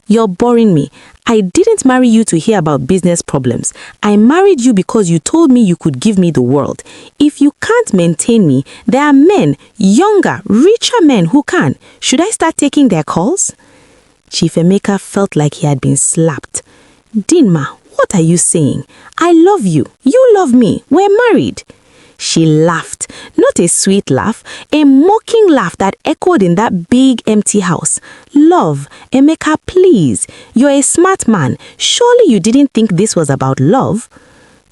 You're boring me. I didn't marry you to hear about business problems. I married you because you told me you could give me the world. If you can't maintain me, there are men, younger, richer men who can. Should I start taking their calls? Chief Emeka felt like he had been slapped. Dinma, what are you saying? I love you. You love me. We're married. She laughed, not a sweet laugh, a mocking laugh that echoed in that big empty house. Love, Emeka, please. You're a smart man. Surely you didn't think this was about love?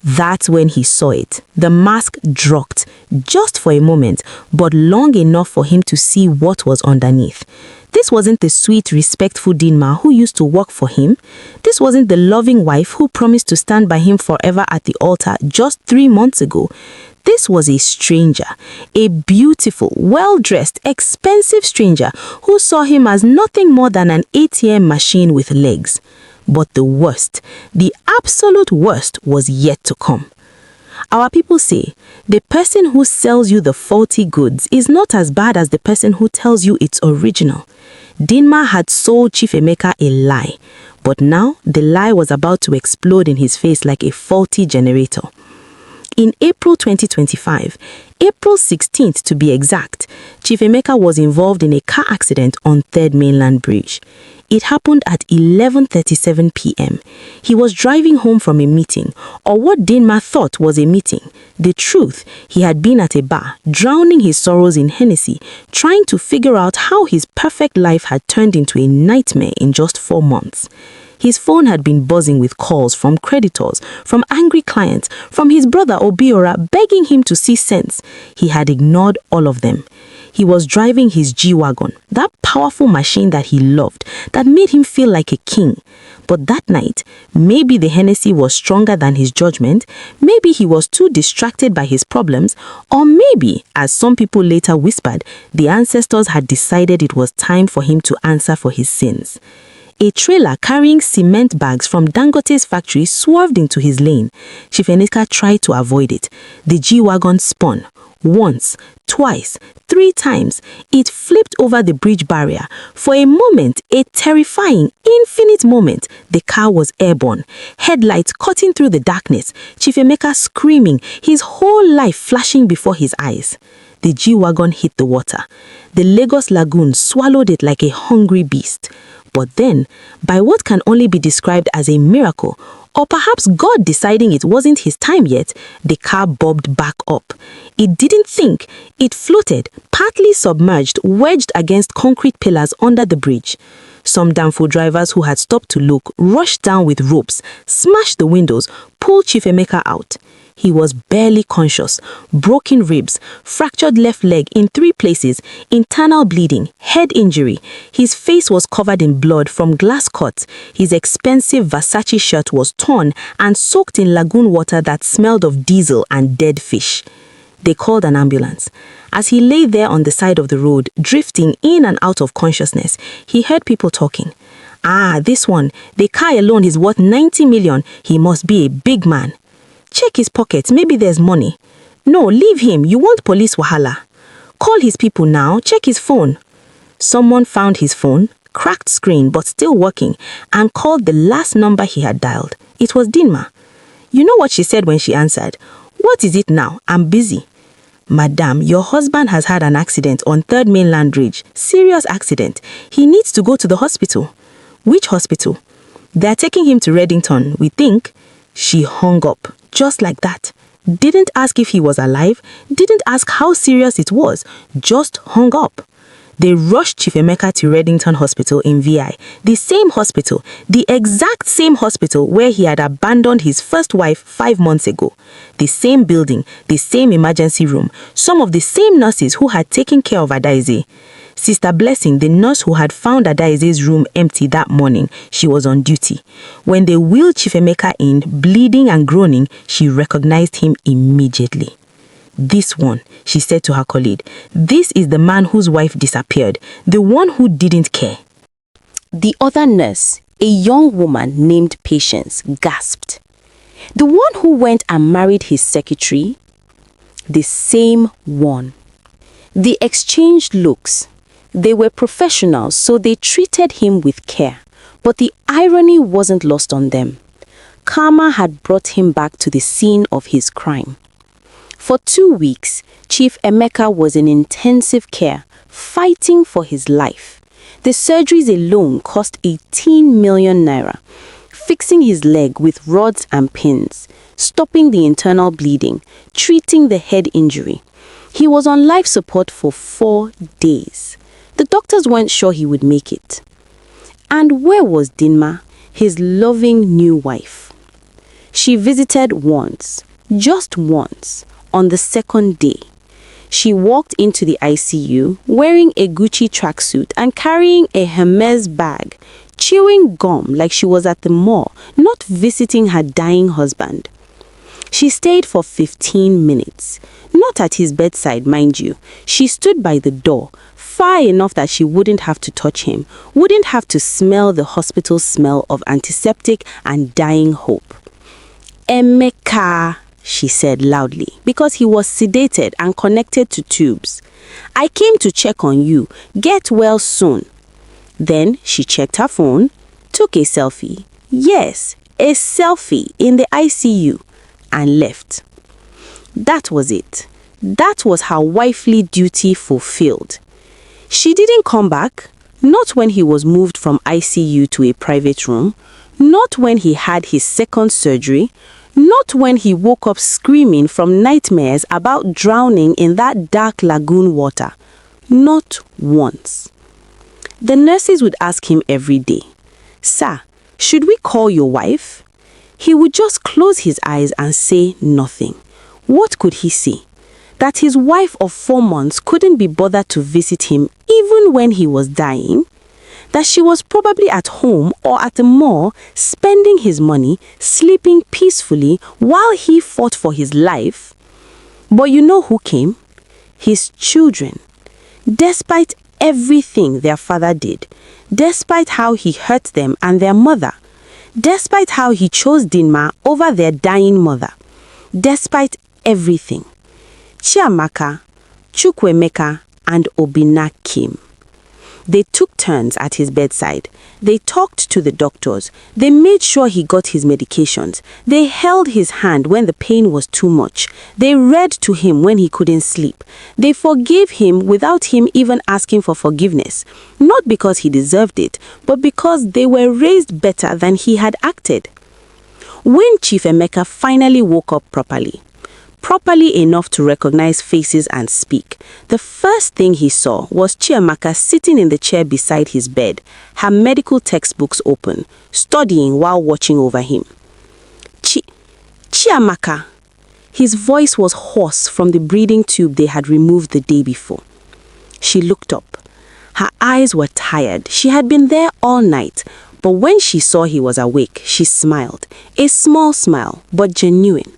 That's when he saw it. The mask dropped, just for a moment, but long enough for him to see what was underneath. This wasn't the sweet, respectful Dinma who used to work for him. This wasn't the loving wife who promised to stand by him forever at the altar just 3 months ago. This was a stranger, a beautiful, well-dressed, expensive stranger who saw him as nothing more than an ATM machine with legs. But the worst, the absolute worst, was yet to come. Our people say, the person who sells you the faulty goods is not as bad as the person who tells you it's original. Dinma had sold Chief Emeka a lie, but now the lie was about to explode in his face like a faulty generator. In April 2025, April 16th to be exact, Chief Emeka was involved in a car accident on 3rd Mainland Bridge. It happened at 11:37 p.m. He was driving home from a meeting, or what Dinma thought was a meeting. The truth, he had been at a bar, drowning his sorrows in Hennessy, trying to figure out how his perfect life had turned into a nightmare in just 4 months. His phone had been buzzing with calls from creditors, from angry clients, from his brother Obiora begging him to see sense. He had ignored all of them. He was driving his G-Wagon, that powerful machine that he loved, that made him feel like a king. But that night, maybe the Hennessy was stronger than his judgment, maybe he was too distracted by his problems, or maybe, as some people later whispered, the ancestors had decided it was time for him to answer for his sins. A trailer carrying cement bags from Dangote's factory swerved into his lane. Chief Emeka tried to avoid it. The G-Wagon spun. Once, twice, 3 times. It flipped over the bridge barrier. For a moment, a terrifying, infinite moment, the car was airborne. Headlights cutting through the darkness. Chief Emeka screaming, his whole life flashing before his eyes. The G-Wagon hit the water. The Lagos Lagoon swallowed it like a hungry beast. But then, by what can only be described as a miracle, or perhaps God deciding it wasn't his time yet, the car bobbed back up. It didn't think. It floated, partly submerged, wedged against concrete pillars under the bridge. Some Danfo drivers who had stopped to look rushed down with ropes, smashed the windows, pulled Chief Emeka out. He was barely conscious, broken ribs, fractured left leg in 3 places, internal bleeding, head injury. His face was covered in blood from glass cuts. His expensive Versace shirt was torn and soaked in lagoon water that smelled of diesel and dead fish. They called an ambulance. As he lay there on the side of the road, drifting in and out of consciousness, he heard people talking. This one, the car alone is worth 90 million. He must be a big man. Check his pockets, maybe there's money. No, leave him, you want police wahala. Call his people now, check his phone. Someone found his phone, cracked screen but still working, and called the last number he had dialed. It was Dinma. You know what she said when she answered? What is it now? I'm busy. Madam, your husband has had an accident on 3rd Mainland Bridge. Serious accident. He needs to go to the hospital. Which hospital? They're taking him to Reddington, we think. She hung up, just like that. Didn't ask if he was alive, didn't ask how serious it was, just hung up. They rushed Chief Emeka to Reddington Hospital in VI, the same hospital, the exact same hospital where he had abandoned his first wife 5 months ago. The same building, the same emergency room, some of the same nurses who had taken care of Adaeze. Sister Blessing, the nurse who had found Adaeze's room empty that morning, she was on duty. When they wheeled Chief Emeka in, bleeding and groaning, she recognized him immediately. "This one," she said to her colleague, "this is the man whose wife disappeared, the one who didn't care." The other nurse, a young woman named Patience, gasped. "The one who went and married his secretary?" "The same one." They exchanged looks. They were professionals, so they treated him with care. But the irony wasn't lost on them. Karma had brought him back to the scene of his crime. For 2 weeks, Chief Emeka was in intensive care, fighting for his life. The surgeries alone cost 18 million naira, fixing his leg with rods and pins, stopping the internal bleeding, treating the head injury. He was on life support for 4 days. The doctors weren't sure he would make it. And where was Dinma, his loving new wife? She visited once, just once, on the second day. She walked into the ICU wearing a Gucci tracksuit and carrying a Hermes bag, chewing gum like she was at the mall, not visiting her dying husband. She stayed for 15 minutes, not at his bedside, mind you. She stood by the door, far enough that she wouldn't have to touch him, wouldn't have to smell the hospital smell of antiseptic and dying hope. "Emeka," she said loudly, because he was sedated and connected to tubes. "I came to check on you. Get well soon." Then she checked her phone, took a selfie. Yes, a selfie in the ICU, and left. That was it. That was her wifely duty fulfilled. She didn't come back, not when he was moved from ICU to a private room, not when he had his second surgery, not when he woke up screaming from nightmares about drowning in that dark lagoon water. Not once. The nurses would ask him every day, "Sir, should we call your wife?" He would just close his eyes and say nothing. What could he say? That his wife of 4 months couldn't be bothered to visit him even when he was dying? That she was probably at home or at the mall spending his money, sleeping peacefully while he fought for his life? But you know who came? His children. Despite everything their father did, despite how he hurt them and their mother, despite how he chose Dinma over their dying mother, despite everything, Chiamaka, Chukwuemeka, and Obinna came. They took turns at his bedside. They talked to the doctors. They made sure he got his medications. They held his hand when the pain was too much. They read to him when he couldn't sleep. They forgave him without him even asking for forgiveness, not because he deserved it, but because they were raised better than he had acted. When Chief Emeka finally woke up properly enough to recognize faces and speak, the first thing he saw was Chiamaka sitting in the chair beside his bed, her medical textbooks open, studying while watching over him. Chiamaka. His voice was hoarse from the breathing tube they had removed the day before. She looked up. Her eyes were tired. She had been there all night, but when she saw he was awake, she smiled. A small smile, but genuine.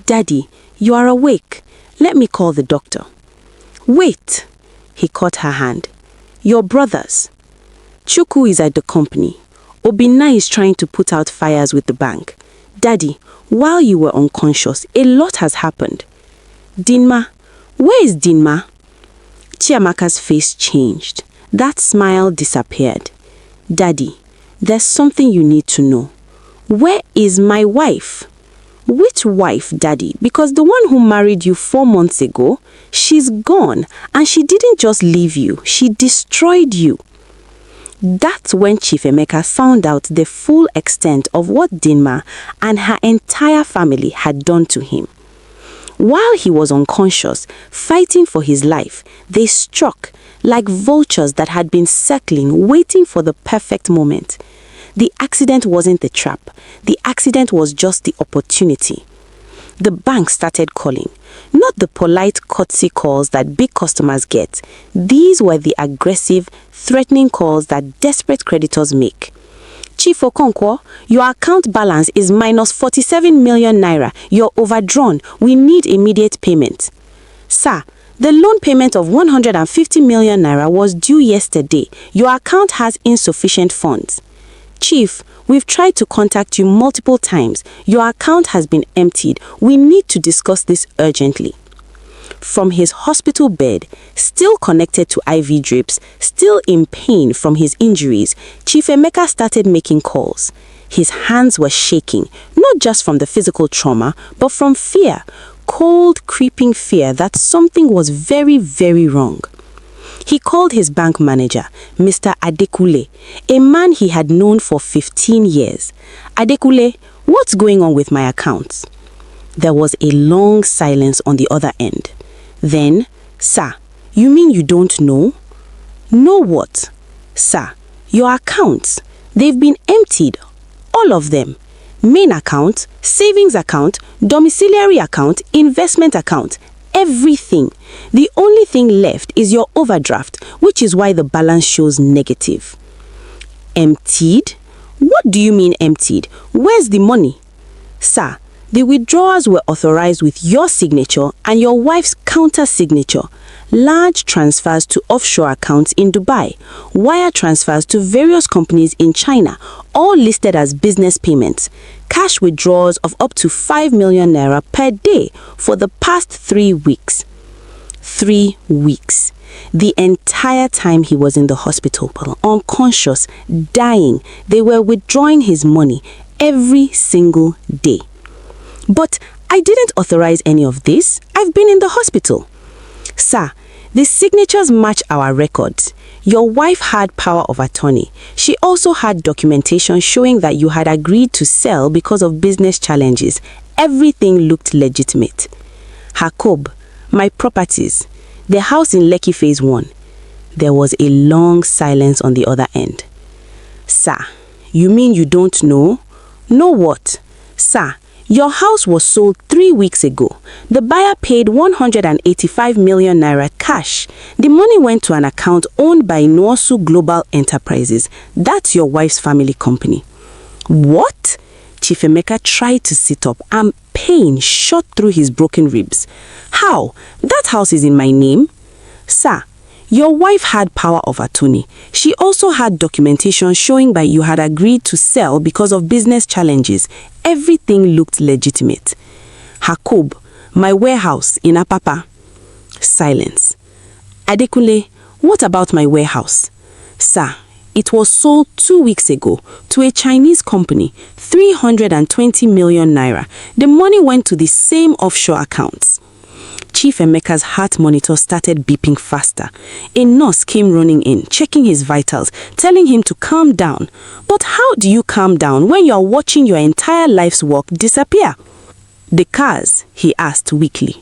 "Daddy, you are awake. Let me call the doctor." "Wait." He caught her hand. "Your brothers." "Chukwu is at the company. Obinna is trying to put out fires with the bank. Daddy, while you were unconscious, a lot has happened." "Dinma. Where is Dinma?" Chiamaka's face changed. That smile disappeared. "Daddy, there's something you need to know. Where is my wife?" "Which wife, Daddy? Because the one who married you 4 months ago, she's gone, and she didn't just leave you, she destroyed you." That's when Chief Emeka found out the full extent of what Dinma and her entire family had done to him. While he was unconscious, fighting for his life, they struck, like vultures that had been circling, waiting for the perfect moment. The accident wasn't the trap. The accident was just the opportunity. The bank started calling. Not the polite courtesy calls that big customers get. These were the aggressive, threatening calls that desperate creditors make. Chief Okonkwo, your account balance is minus 47 million naira. You're overdrawn. We need immediate payment. Sir, the loan payment of 150 million naira was due yesterday. Your account has insufficient funds. Chief, we've tried to contact you multiple times. Your account has been emptied. We need to discuss this urgently. From his hospital bed, still connected to IV drips, still in pain from his injuries, Chief Emeka started making calls. His hands were shaking, not just from the physical trauma, but from fear, cold, creeping fear that something was very, very wrong. He called his bank manager, Mr. Adekule, a man he had known for 15 years. Adekule, what's going on with my accounts? There was a long silence on the other end. Then, sir, you mean you don't know? Know what? Sir, your accounts, they've been emptied. All of them. Main account, savings account, domiciliary account, investment account. Everything. The only thing left is your overdraft, which is why the balance shows negative. Emptied? What do you mean emptied? Where's the money? Sir, the withdrawals were authorized with your signature and your wife's counter signature. Large transfers to offshore accounts in Dubai, wire transfers to various companies in China, all listed as business payments. Cash withdrawals of up to 5 million naira per day for the past 3 weeks. 3 weeks. The entire time he was in the hospital, unconscious, dying, they were withdrawing his money every single day. But I didn't authorize any of this. I've been in the hospital. Sir, the signatures match our records. Your wife had power of attorney. She also had documentation showing that you had agreed to sell because of business challenges. Everything looked legitimate. Jacob, my properties, the house in Lekki Phase 1. There was a long silence on the other end. Sir, you mean you don't know? Know what? Sir, your house was sold 3 weeks ago. The buyer paid 185 million naira cash. The money went to an account owned by Nwosu Global Enterprises. That's your wife's family company. What? Chief Emeka tried to sit up and pain shot through his broken ribs. How? That house is in my name? Sir, your wife had power of attorney. She also had documentation showing that you had agreed to sell because of business challenges. Everything looked legitimate. Jacob, my warehouse in Apapa. Silence. Adekule, what about my warehouse? Sir, it was sold 2 weeks ago to a Chinese company, 320 million naira. The money went to the same offshore accounts. Chief Emeka's heart monitor started beeping faster. A nurse came running in, checking his vitals, telling him to calm down. But how do you calm down when you are watching your entire life's work disappear? The cars, he asked weakly.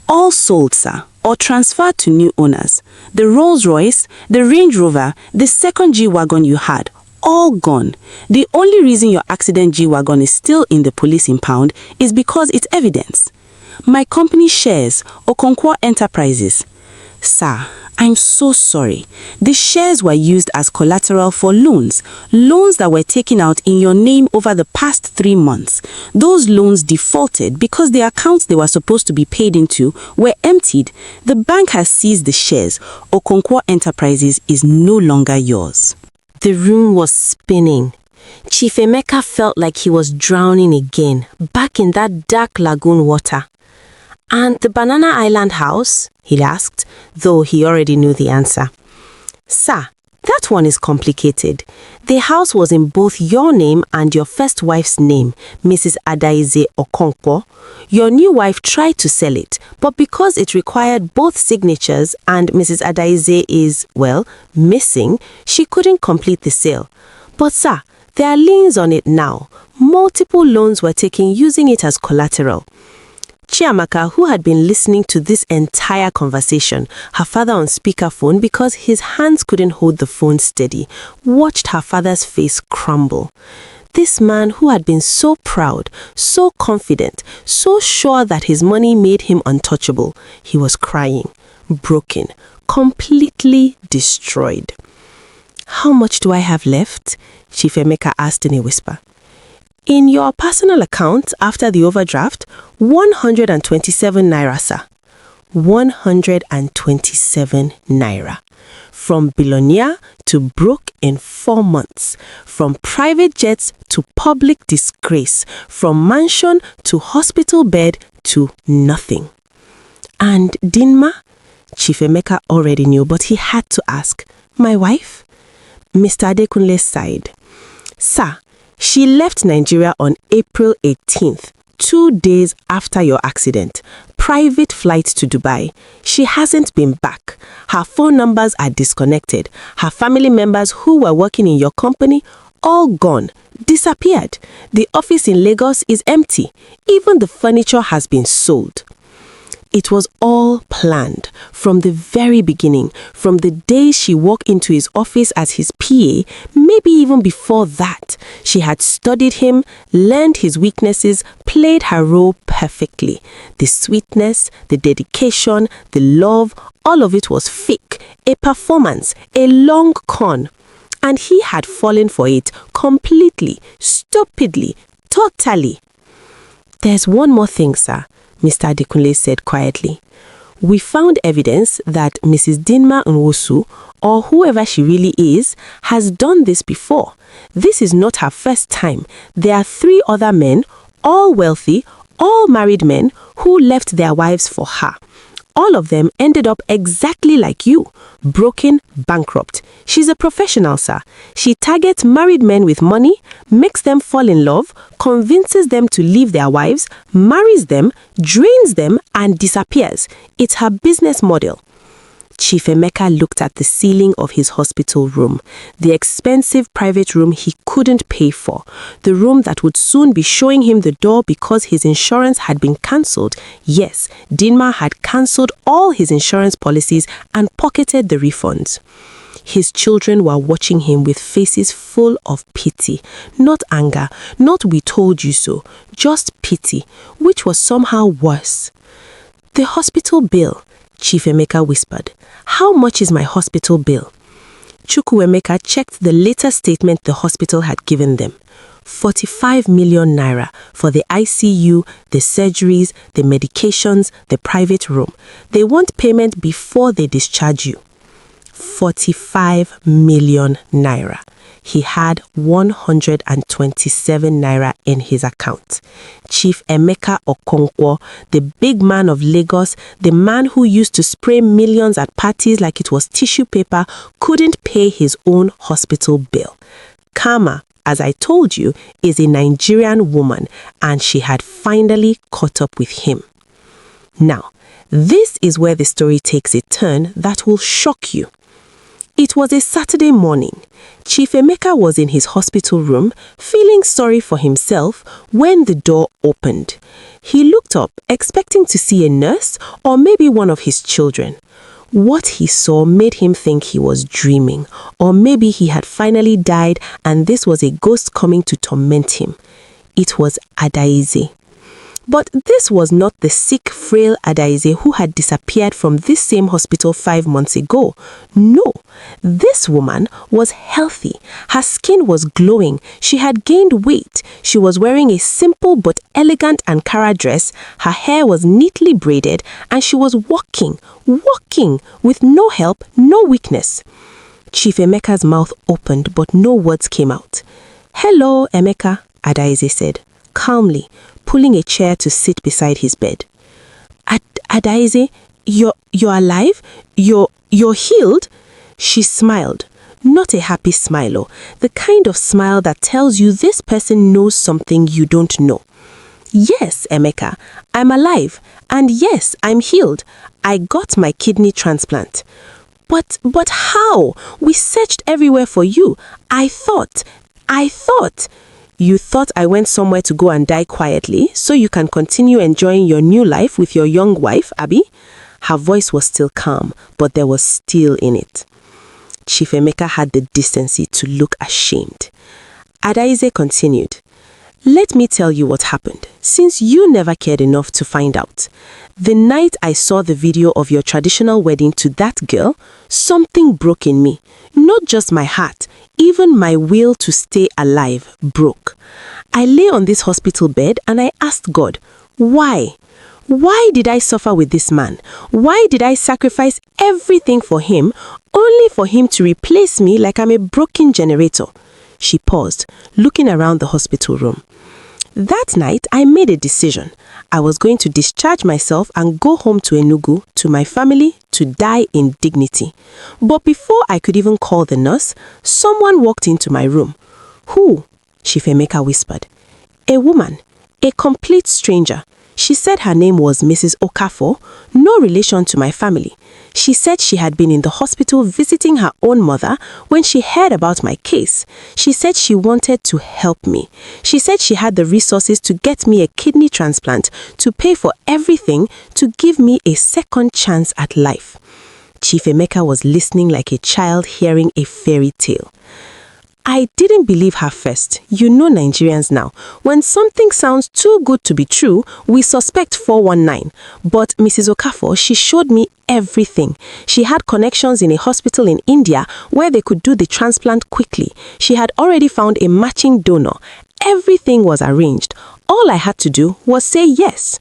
All sold, sir, or transferred to new owners. The Rolls-Royce, the Range Rover, the second G-Wagon you had, all gone. The only reason your accident G-Wagon is still in the police impound is because it's evidence. My company shares, Okonkwo Enterprises. Sir, I'm so sorry. The shares were used as collateral for loans that were taken out in your name over the past 3 months. Those loans defaulted because the accounts they were supposed to be paid into were emptied. The bank has seized the shares. Okonkwo Enterprises is no longer yours. The room was spinning. Chief Emeka felt like he was drowning again, back in that dark lagoon water. And the Banana Island house? He asked, though he already knew the answer. Sir, that one is complicated. The house was in both your name and your first wife's name, Mrs. Adaeze Okonkwo. Your new wife tried to sell it, but because it required both signatures and Mrs. Adaeze is, well, missing, she couldn't complete the sale. But sir, there are liens on it now. Multiple loans were taken using it as collateral. Chiamaka, who had been listening to this entire conversation, her father on speakerphone because his hands couldn't hold the phone steady, watched her father's face crumble. This man who had been so proud, so confident, so sure that his money made him untouchable, he was crying, broken, completely destroyed. "How much do I have left?" Chief Emeka asked in a whisper. "In your personal account after the overdraft, 127 naira, sir." 127 naira. From billionaire to broke in 4 months. From private jets to public disgrace. From mansion to hospital bed to nothing. And Dinma? Chief Emeka already knew, but he had to ask. "My wife?" Mr. Adekunle sighed. "Sir, she left Nigeria on April 18th, 2 days after your accident. Private flight to Dubai. She hasn't been back. Her phone numbers are disconnected. Her family members who were working in your company, all gone, disappeared. The office in Lagos is empty. Even the furniture has been sold." It was all planned from the very beginning, from the day she walked into his office as his PA, maybe even before that. She had studied him, learned his weaknesses, played her role perfectly. The sweetness, the dedication, the love, all of it was fake, a performance, a long con. And he had fallen for it completely, stupidly, totally. "There's one more thing, sir," Mr. Adekunle said quietly. "We found evidence that Mrs. Dinma Nwosu, or whoever she really is, has done this before. This is not her first time. There are 3 other men, all wealthy, all married men, who left their wives for her. All of them ended up exactly like you, broken, bankrupt. She's a professional, sir. She targets married men with money, makes them fall in love, convinces them to leave their wives, marries them, drains them, and disappears. It's her business model." Chief Emeka looked at the ceiling of his hospital room, the expensive private room he couldn't pay for, the room that would soon be showing him the door because his insurance had been cancelled. Yes, Dinma had cancelled all his insurance policies and pocketed the refunds. His children were watching him with faces full of pity, not anger, not "we told you so," just pity, which was somehow worse. "The hospital bill," Chief Emeka whispered. "How much is my hospital bill?" Chukwuemeka checked the latest statement the hospital had given them. 45 million naira for the ICU, the surgeries, the medications, the private room. They want payment before they discharge you. 45 million naira. He had 127 naira in his account. Chief Emeka Okonkwo, the big man of Lagos, the man who used to spray millions at parties like it was tissue paper, couldn't pay his own hospital bill. Karma, as I told you, is a Nigerian woman, and she had finally caught up with him. Now, this is where the story takes a turn that will shock you. It was a Saturday morning. Chief Emeka was in his hospital room, feeling sorry for himself, when the door opened. He looked up, expecting to see a nurse or maybe one of his children. What he saw made him think he was dreaming, or maybe he had finally died and this was a ghost coming to torment him. It was Adaeze. But this was not the sick, frail Adaeze who had disappeared from this same hospital 5 months ago. No, this woman was healthy. Her skin was glowing. She had gained weight. She was wearing a simple but elegant Ankara dress. Her hair was neatly braided, and she was walking with no help, no weakness. Chief Emeka's mouth opened, but no words came out. "Hello, Emeka," Adaeze said, calmly, pulling a chair to sit beside his bed. Adaeze, you're alive? You're healed?" She smiled. Not a happy smile, the kind of smile that tells you this person knows something you don't know. "Yes, Emeka, I'm alive. And yes, I'm healed. I got my kidney transplant." But how? We searched everywhere for you. I thought. You thought I went somewhere to go and die quietly so you can continue enjoying your new life with your young wife, Abby? Her voice was still calm, but there was steel in it. Chief Emeka had the decency to look ashamed. Adaeze continued, "Let me tell you what happened, since you never cared enough to find out. The night I saw the video of your traditional wedding to that girl, something broke in me. Not just my heart, even my will to stay alive broke. I lay on this hospital bed and I asked God, why? Why did I suffer with this man? Why did I sacrifice everything for him, only for him to replace me like I'm a broken generator?" She paused, looking around the hospital room. "That night, I made a decision. I was going to discharge myself and go home to Enugu, to my family, to die in dignity. But before I could even call the nurse, someone walked into my room." "Who?" Chief Emeka whispered. "A woman, a complete stranger. She said her name was Mrs. Okafor, no relation to my family. She said she had been in the hospital visiting her own mother when she heard about my case. She said she wanted to help me. She said she had the resources to get me a kidney transplant, to pay for everything, to give me a second chance at life." Chief Emeka was listening like a child hearing a fairy tale. "I didn't believe her first. You know Nigerians now. When something sounds too good to be true, we suspect 419. But Mrs. Okafor, she showed me everything. She had connections in a hospital in India where they could do the transplant quickly. She had already found a matching donor. Everything was arranged. All I had to do was say yes."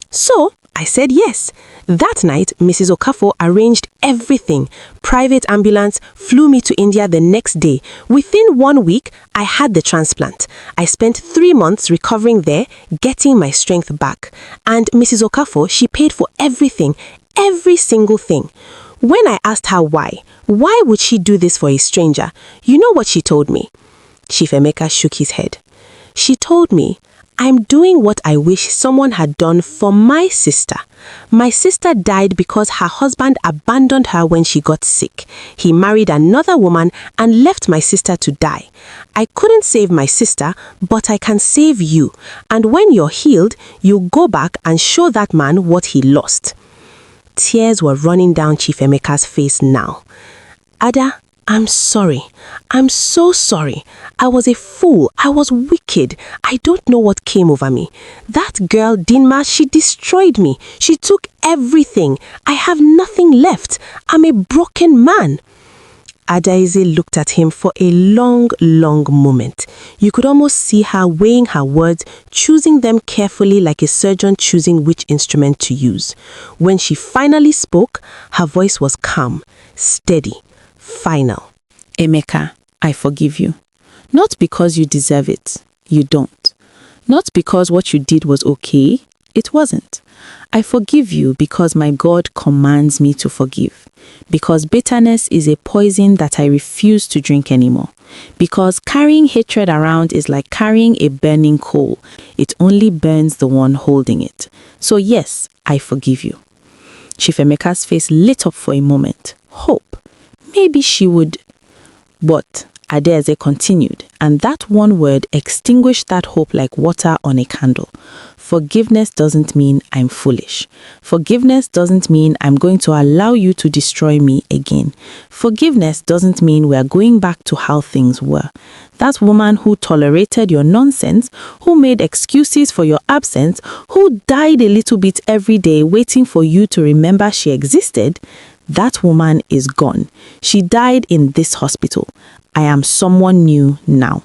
So I said yes. That night, Mrs. Okafor arranged everything. Private ambulance flew me to India the next day. Within 1 week, I had the transplant. I spent 3 months recovering there, getting my strength back. And Mrs. Okafor, she paid for everything, every single thing. When I asked her why would she do this for a stranger? You know what she told me? Chief Emeka shook his head. She told me, "I'm doing what I wish someone had done for my sister. My sister died because her husband abandoned her when she got sick. He married another woman and left my sister to die. I couldn't save my sister, but I can save you. And when you're healed, you go back and show that man what he lost." Tears were running down Chief Emeka's face now. "Ada, I'm sorry. I'm so sorry. I was a fool. I was wicked. I don't know what came over me. That girl, Dinma, she destroyed me. She took everything. I have nothing left. I'm a broken man." Adaeze looked at him for a long, long moment. You could almost see her weighing her words, choosing them carefully like a surgeon choosing which instrument to use. When she finally spoke, her voice was calm, steady, final. "Emeka, I forgive you. Not because you deserve it. You don't. Not because what you did was okay. It wasn't. I forgive you because my God commands me to forgive. Because bitterness is a poison that I refuse to drink anymore. Because carrying hatred around is like carrying a burning coal. It only burns the one holding it. So yes, I forgive you." Chief Emeka's face lit up for a moment. Hope. Maybe she would. But Adaeze continued, and that one word extinguished that hope like water on a candle. Forgiveness doesn't mean I'm foolish. Forgiveness doesn't mean I'm going to allow you to destroy me again. Forgiveness doesn't mean we're going back to how things were. That woman who tolerated your nonsense, who made excuses for your absence, who died a little bit every day waiting for you to remember she existed, that woman is gone. She died in this hospital. I am someone new now.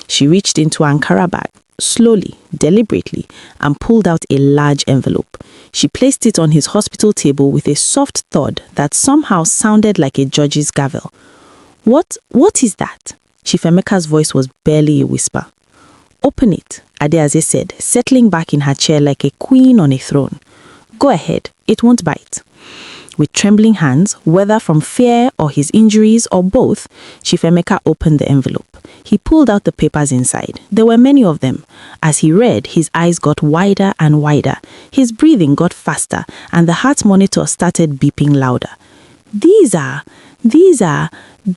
She reached into her Ankara bag, slowly, deliberately, and pulled out a large envelope. She placed it on his hospital table with a soft thud that somehow sounded like a judge's gavel. What is that?" Chief Emeka's voice was barely a whisper. "Open it," Adaeze said, settling back in her chair like a queen on a throne. "Go ahead, it won't bite." With trembling hands, whether from fear or his injuries or both, Chief Emeka opened the envelope. He pulled out the papers inside. There were many of them. As he read, his eyes got wider and wider. His breathing got faster, and the heart monitor started beeping louder. These are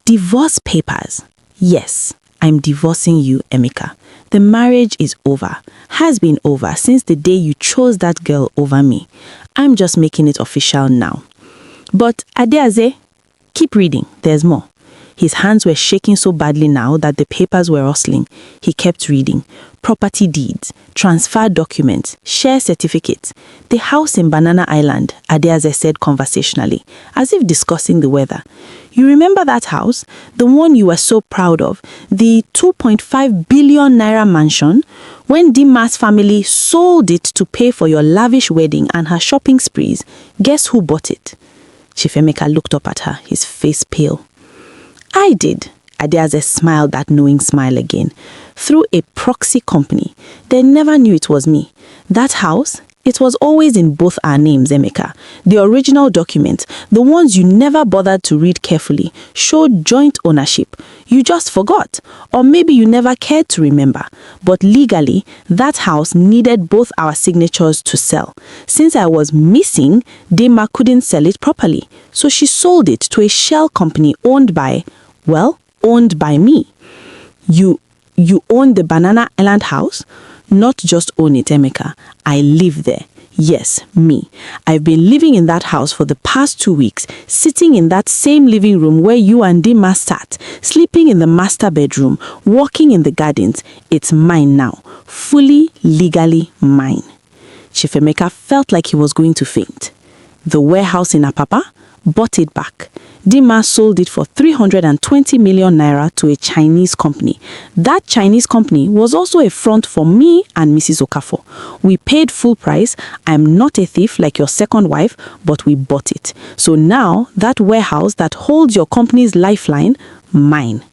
divorce papers." "Yes," I'm divorcing you, Emeka. The marriage is over, has been over since the day you chose that girl over me. I'm just making it official now. But Adaeze, keep reading, there's more. His hands were shaking so badly now that the papers were rustling. He kept reading. Property deeds, transfer documents, share certificates. The house in Banana Island, Adaeze said conversationally, as if discussing the weather. You remember that house? The one you were so proud of? The 2.5 billion naira mansion? When Dinma's family sold it to pay for your lavish wedding and her shopping sprees, guess who bought it? Chief Emeka looked up at her, his face pale. I did. Adaeze smiled that knowing smile again. Through a proxy company. They never knew it was me. That house, it was always in both our names, Emeka. The original document, the ones you never bothered to read carefully, showed joint ownership. You just forgot. Or maybe you never cared to remember. But legally, that house needed both our signatures to sell. Since I was missing, Dinma couldn't sell it properly. So she sold it to a shell company owned by me. You own the Banana Island house? Not just own it, Emeka. I live there. Yes, me. I've been living in that house for the past 2 weeks, sitting in that same living room where you and Dinma sat, sleeping in the master bedroom, walking in the gardens. It's mine now. Fully, legally mine. Chief Emeka felt like he was going to faint. The warehouse in Apapa bought it back. Dinma sold it for 320 million naira to a Chinese company. That Chinese company was also a front for me and Mrs. Okafor. We paid full price. I'm not a thief like your second wife, but we bought it. So now, that warehouse that holds your company's lifeline, mine.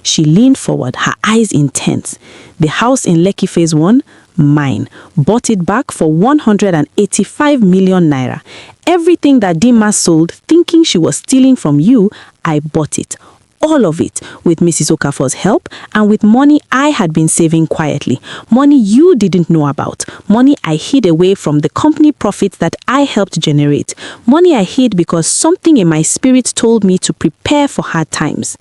She leaned forward, her eyes intense. The house in Lekki Phase 1, mine. Bought it back for 185 million naira. Everything that Dinma sold, thinking she was stealing from you, I bought it. All of it, with Mrs. Okafor's help and with money I had been saving quietly. Money you didn't know about. Money I hid away from the company profits that I helped generate. Money I hid because something in my spirit told me to prepare for hard times.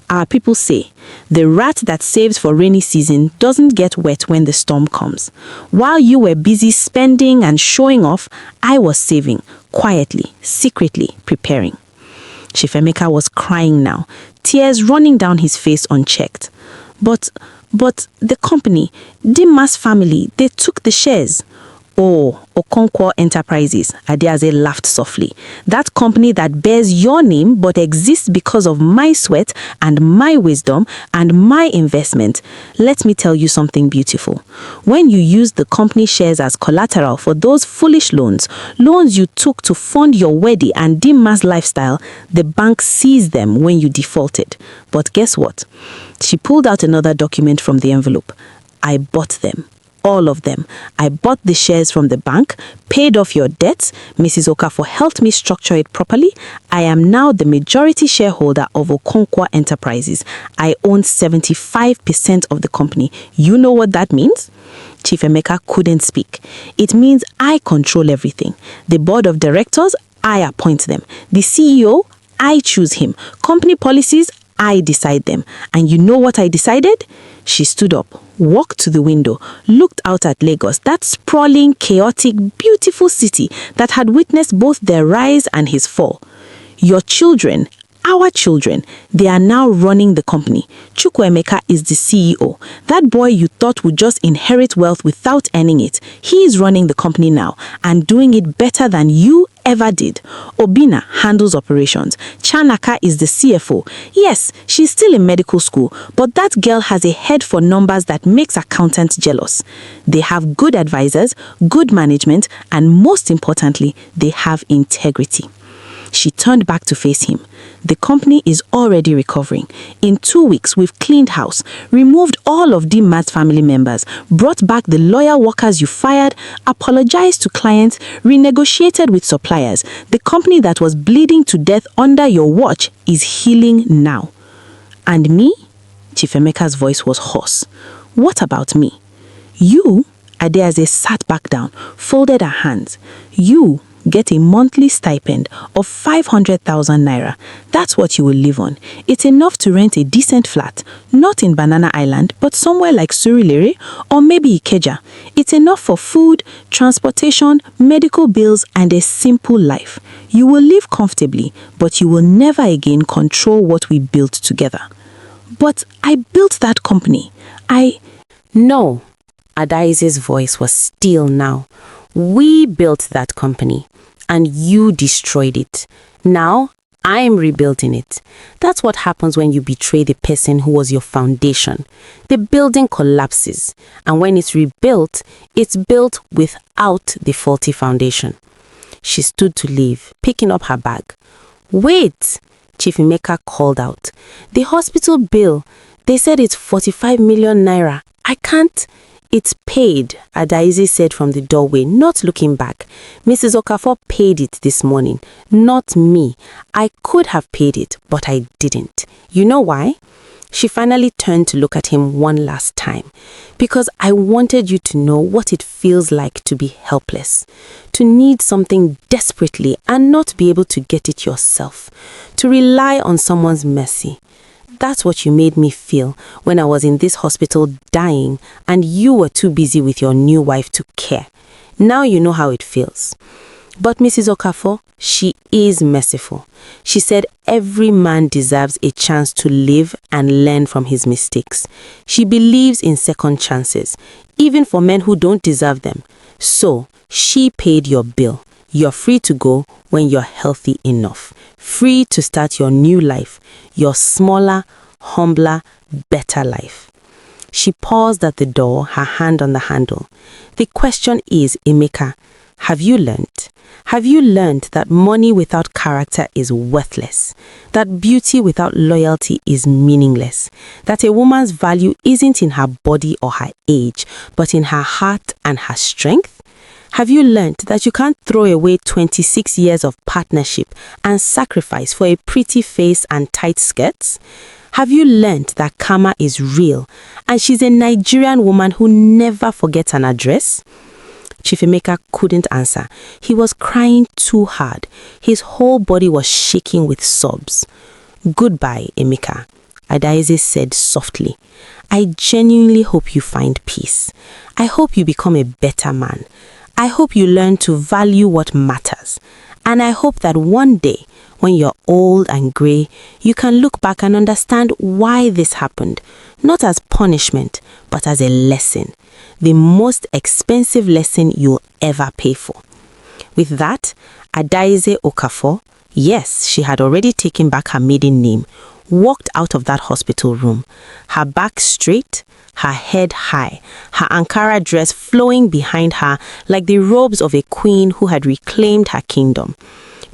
Our people say, the rat that saves for rainy season doesn't get wet when the storm comes. While you were busy spending and showing off, I was saving, quietly, secretly, preparing. Chief Emeka was crying now, tears running down his face unchecked. But the company, Dinma's family, they took the shares. Oh, Okonkwo Enterprises, Adaeze laughed softly. That company that bears your name but exists because of my sweat and my wisdom and my investment. Let me tell you something beautiful. When you use the company shares as collateral for those foolish loans you took to fund your wedding and Dinma's lifestyle, the bank seized them when you defaulted. But guess what? She pulled out another document from the envelope. I bought them. All of them. I bought the shares from the bank, paid off your debts. Mrs. Okafor helped me structure it properly. I am now the majority shareholder of Okonkwo Enterprises. I own 75% of the company. You know what that means? Chief Emeka couldn't speak. It means I control everything. The board of directors, I appoint them. The CEO, I choose him. Company policies, I decide them. And you know what I decided? She stood up, walked to the window, looked out at Lagos, that sprawling, chaotic, beautiful city that had witnessed both their rise and his fall. Your children, our children, they are now running the company. Chukwuemeka is the CEO. That boy you thought would just inherit wealth without earning it, he is running the company now and doing it better than you ever did. Obina handles operations. Chanaka is the CFO. Yes, she's still in medical school, but that girl has a head for numbers that makes accountants jealous. They have good advisors, good management, and most importantly, they have integrity. She turned back to face him. The company is already recovering. In 2 weeks, we've cleaned house, removed all of Dinma's family members, brought back the loyal workers you fired, apologized to clients, renegotiated with suppliers. The company that was bleeding to death under your watch is healing now. And me? Chief Emeka's voice was hoarse. What about me? You? Adaeze sat back down, folded her hands. You get a monthly stipend of 500,000 naira. That's what you will live on. It's enough to rent a decent flat, not in Banana Island, but somewhere like Surulere or maybe Ikeja. It's enough for food, transportation, medical bills, and a simple life. You will live comfortably, but you will never again control what we built together. But I built that company. No, Adaeze's voice was still now. We built that company, and you destroyed it. Now, I'm rebuilding it. That's what happens when you betray the person who was your foundation. The building collapses, and when it's rebuilt, it's built without the faulty foundation. She stood to leave, picking up her bag. Wait, Chief Emeka called out. The hospital bill, they said it's 45 million naira. I can't. It's paid, Adaeze said from the doorway, not looking back. Mrs. Okafor paid it this morning, not me. I could have paid it, but I didn't. You know why? She finally turned to look at him one last time. Because I wanted you to know what it feels like to be helpless, to need something desperately and not be able to get it yourself, to rely on someone's mercy. That's what you made me feel when I was in this hospital dying and you were too busy with your new wife to care. Now you know how it feels. But Mrs. Okafor, she is merciful. She said every man deserves a chance to live and learn from his mistakes. She believes in second chances, even for men who don't deserve them. So, she paid your bill. You're free to go when you're healthy enough. Free to start your new life, your smaller, humbler, better life. She paused at the door, her hand on the handle. The question is, Emeka, have you learned? Have you learned that money without character is worthless? That beauty without loyalty is meaningless? That a woman's value isn't in her body or her age, but in her heart and her strength? Have you learned that you can't throw away 26 years of partnership and sacrifice for a pretty face and tight skirts? Have you learned that karma is real and she's a Nigerian woman who never forgets an address? Chief Emeka couldn't answer. He was crying too hard. His whole body was shaking with sobs. Goodbye, Emeka, Adaeze said softly. I genuinely hope you find peace. I hope you become a better man. I hope you learn to value what matters. And I hope that one day, when you're old and grey, you can look back and understand why this happened, not as punishment, but as a lesson. The most expensive lesson you'll ever pay for. With that, Adaeze Okafor, yes, she had already taken back her maiden name, walked out of that hospital room, her back straight, her head high, her Ankara dress flowing behind her like the robes of a queen who had reclaimed her kingdom.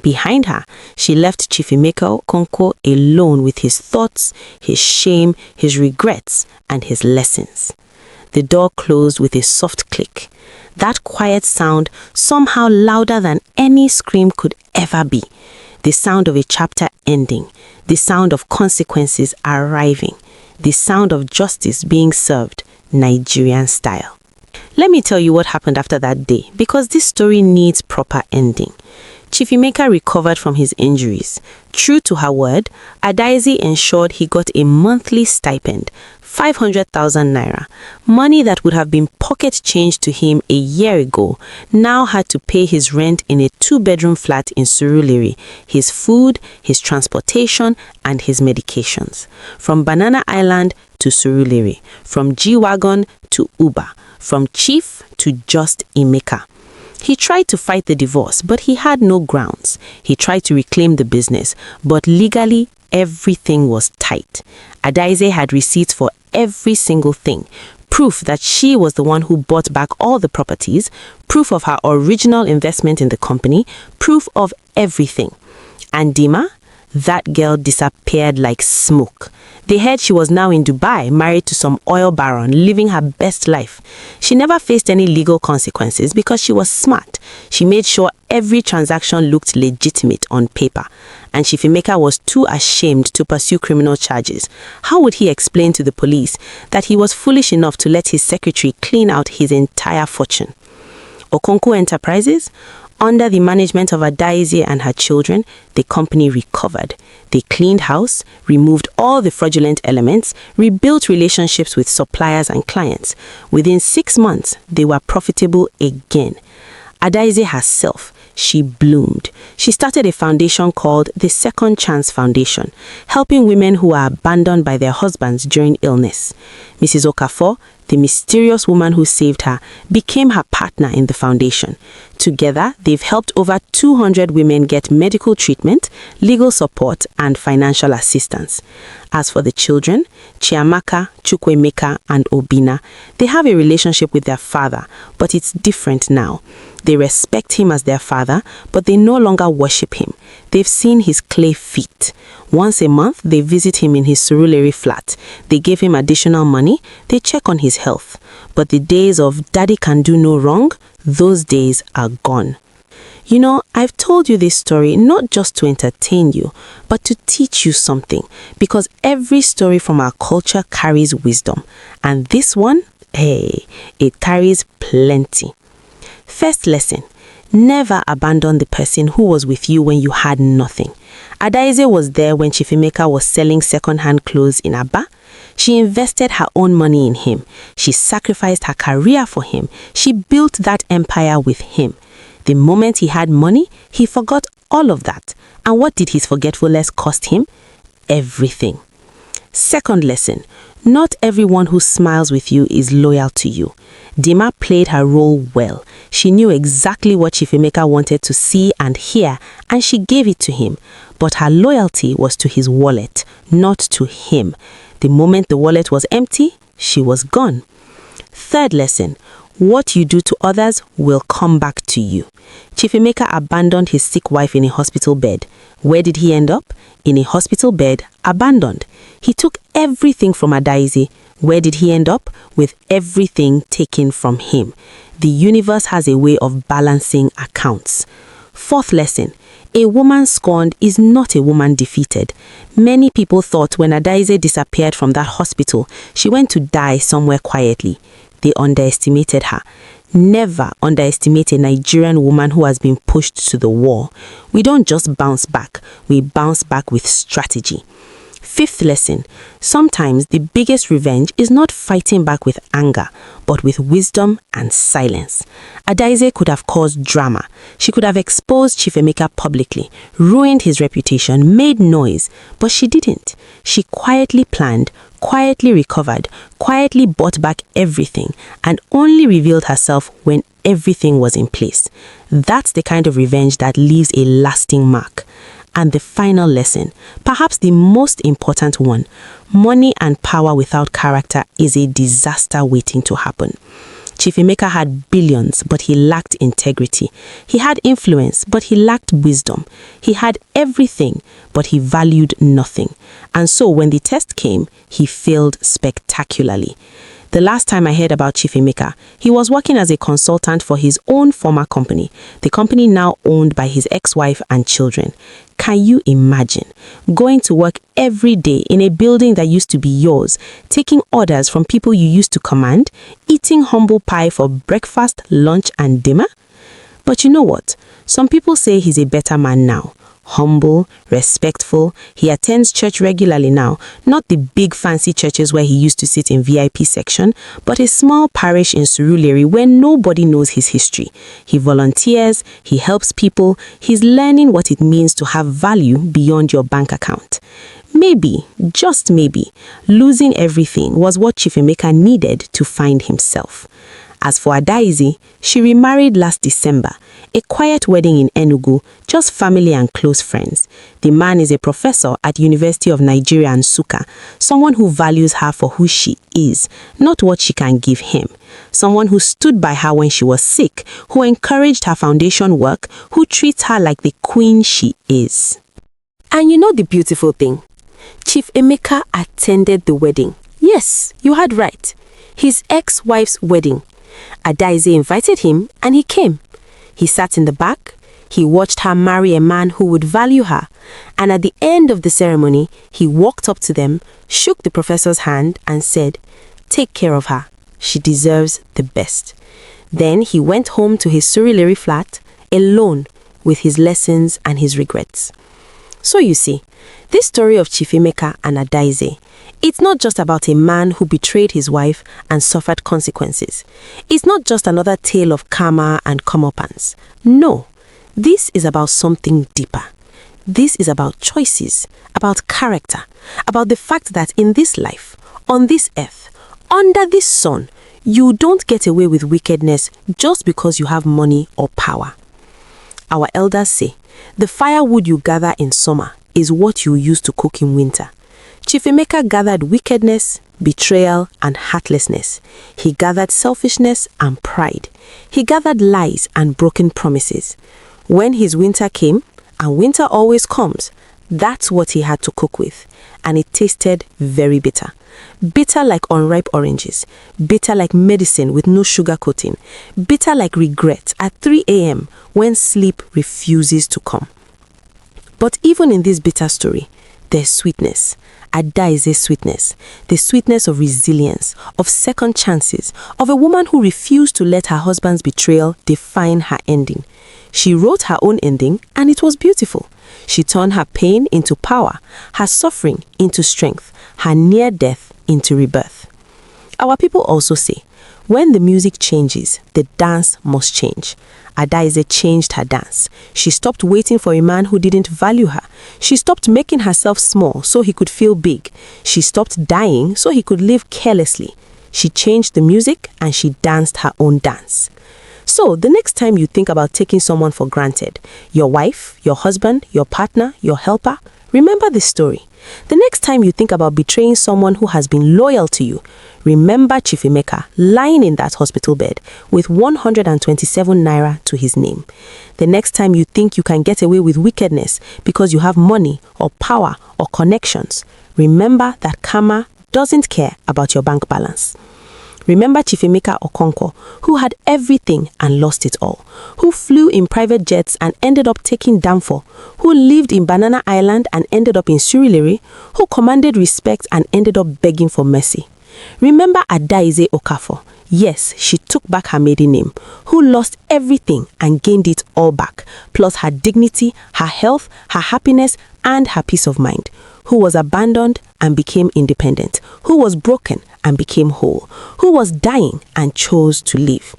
Behind her, she left Chief Emeka Okonkwo alone with his thoughts, his shame, his regrets, and his lessons. The door closed with a soft click. That quiet sound, somehow louder than any scream could ever be. The sound of a chapter ending. The sound of consequences arriving. The sound of justice being served, Nigerian style. Let me tell you what happened after that day, because this story needs proper ending. Chief Emeka recovered from his injuries. True to her word, Adaeze ensured he got a monthly stipend, 500,000 naira. Money that would have been pocket change to him a year ago now had to pay his rent in a 2-bedroom flat in Surulere, his food, his transportation, and his medications. From Banana Island to Surulere, from G-Wagon to Uber, from Chief to just Emeka. He tried to fight the divorce, but he had no grounds. He tried to reclaim the business, but legally, everything was tight. Adaeze had receipts for every single thing. Proof that she was the one who bought back all the properties, proof of her original investment in the company, proof of everything. And Dinma, that girl disappeared like smoke. They heard she was now in Dubai, married to some oil baron, living her best life. She never faced any legal consequences because she was smart. She made sure every transaction looked legitimate on paper. And Chief Emeka was too ashamed to pursue criminal charges. How would he explain to the police that he was foolish enough to let his secretary clean out his entire fortune? Okonkwo Enterprises? Under the management of Adaeze and her children, the company recovered. They cleaned house, removed all the fraudulent elements, rebuilt relationships with suppliers and clients. Within 6 months, they were profitable again. Adaeze herself, she bloomed. She started a foundation called the Second Chance Foundation, helping women who are abandoned by their husbands during illness. Mrs. Okafor, the mysterious woman who saved her, became her partner in the foundation. Together, they've helped over 200 women get medical treatment, legal support, and financial assistance. As for the children, Chiamaka, Chukwuemeka, and Obina, they have a relationship with their father, but it's different now. They respect him as their father, but they no longer worship him. They've seen his clay feet. Once a month, they visit him in his Surulere flat. They give him additional money. They check on his health. But the days of daddy can do no wrong, those days are gone. You know, I've told you this story not just to entertain you, but to teach you something. Because every story from our culture carries wisdom. And this one, hey, it carries plenty. First lesson, never abandon the person who was with you when you had nothing. Adaeze was there when Chief Emeka was selling second-hand clothes in Aba. She invested her own money in him. She sacrificed her career for him. She built that empire with him. The moment he had money, he forgot all of that. And what did his forgetfulness cost him? Everything. Second lesson, not everyone who smiles with you is loyal to you. Dinma played her role well. She knew exactly what Chief Emeka wanted to see and hear, and she gave it to him. But her loyalty was to his wallet, not to him. The moment the wallet was empty, she was gone. Third lesson, what you do to others will come back to you. Chief Emeka abandoned his sick wife in a hospital bed. Where did he end up? In a hospital bed, abandoned. He took everything from Adaeze. Where did he end up? With everything taken from him. The universe has a way of balancing accounts. Fourth lesson, a woman scorned is not a woman defeated. Many people thought when Adaeze disappeared from that hospital, she went to die somewhere quietly. They underestimated her. Never underestimate a Nigerian woman who has been pushed to the wall. We don't just bounce back, we bounce back with strategy. Fifth lesson, sometimes the biggest revenge is not fighting back with anger, but with wisdom and silence. Adaeze could have caused drama. She could have exposed Chief Emeka publicly, ruined his reputation, made noise, but she didn't. She quietly planned, quietly recovered, quietly bought back everything, and only revealed herself when everything was in place. That's the kind of revenge that leaves a lasting mark. And the final lesson, perhaps the most important one, money and power without character is a disaster waiting to happen. Chief Emeka had billions, but he lacked integrity. He had influence, but he lacked wisdom. He had everything, but he valued nothing. And so when the test came, he failed spectacularly. The last time I heard about Chief Emeka, he was working as a consultant for his own former company, the company now owned by his ex-wife and children. Can you imagine going to work every day in a building that used to be yours, taking orders from people you used to command, eating humble pie for breakfast, lunch, and dinner? But you know what? Some people say he's a better man now. Humble, respectful. He attends church regularly now, not the big fancy churches where he used to sit in VIP section, but a small parish in Surulere where nobody knows his history. He volunteers, he helps people, he's learning what it means to have value beyond your bank account. Maybe, just maybe, losing everything was what Chief Emeka needed to find himself. As for Adaeze, she remarried last December. A quiet wedding in Enugu, just family and close friends. The man is a professor at University of Nigeria Nsukka, someone who values her for who she is, not what she can give him. Someone who stood by her when she was sick, who encouraged her foundation work, who treats her like the queen she is. And you know the beautiful thing? Chief Emeka attended the wedding. Yes, you heard right. His ex-wife's wedding. Adaeze invited him and he came. He sat in the back. He watched her marry a man who would value her. And at the end of the ceremony, he walked up to them, shook the professor's hand and said, "Take care of her. She deserves the best." Then he went home to his Surulere flat, alone with his lessons and his regrets. So you see, this story of Chief Emeka and Adaeze, it's not just about a man who betrayed his wife and suffered consequences. It's not just another tale of karma and comeuppance. No, this is about something deeper. This is about choices, about character, about the fact that in this life, on this earth, under this sun, you don't get away with wickedness just because you have money or power. Our elders say, the firewood you gather in summer is what you use to cook in winter. Chief Emeka gathered wickedness, betrayal, and heartlessness. He gathered selfishness and pride. He gathered lies and broken promises. When his winter came, and winter always comes, that's what he had to cook with. And it tasted very bitter. Bitter like unripe oranges. Bitter like medicine with no sugar coating. Bitter like regret at 3 a.m. when sleep refuses to come. But even in this bitter story, there's sweetness. Adaeze's sweetness. The sweetness of resilience, of second chances, of a woman who refused to let her husband's betrayal define her ending. She wrote her own ending and it was beautiful. She turned her pain into power, her suffering into strength, her near death into rebirth. Our people also say, when the music changes, the dance must change. Adaeze changed her dance. She stopped waiting for a man who didn't value her. She stopped making herself small so he could feel big. She stopped dying so he could live carelessly. She changed the music and she danced her own dance. So the next time you think about taking someone for granted, your wife, your husband, your partner, your helper, remember this story. The next time you think about betraying someone who has been loyal to you, remember Chief Emeka lying in that hospital bed with 127 naira to his name. The next time you think you can get away with wickedness because you have money or power or connections, remember that karma doesn't care about your bank balance. Remember Chief Emeka Okonkwo, who had everything and lost it all, who flew in private jets and ended up taking downfall, who lived in Banana Island and ended up in Surulere, who commanded respect and ended up begging for mercy. Remember Adaeze Okafor. Yes, she took back her maiden name, who lost everything and gained it all back, plus her dignity, her health, her happiness, and her peace of mind, who was abandoned and became independent, who was broken and became whole, who was dying and chose to live.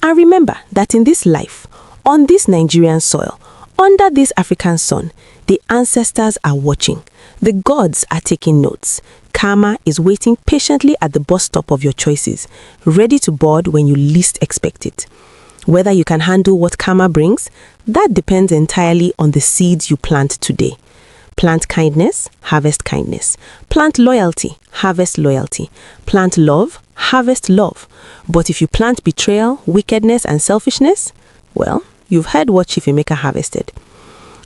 And remember that in this life, on this Nigerian soil, under this African sun, the ancestors are watching. The gods are taking notes. Karma is waiting patiently at the bus stop of your choices, ready to board when you least expect it. Whether you can handle what karma brings, that depends entirely on the seeds you plant today. Plant kindness, harvest kindness. Plant loyalty, harvest loyalty. Plant love, harvest love. But if you plant betrayal, wickedness, and selfishness, well, you've heard what Chief Emeka harvested.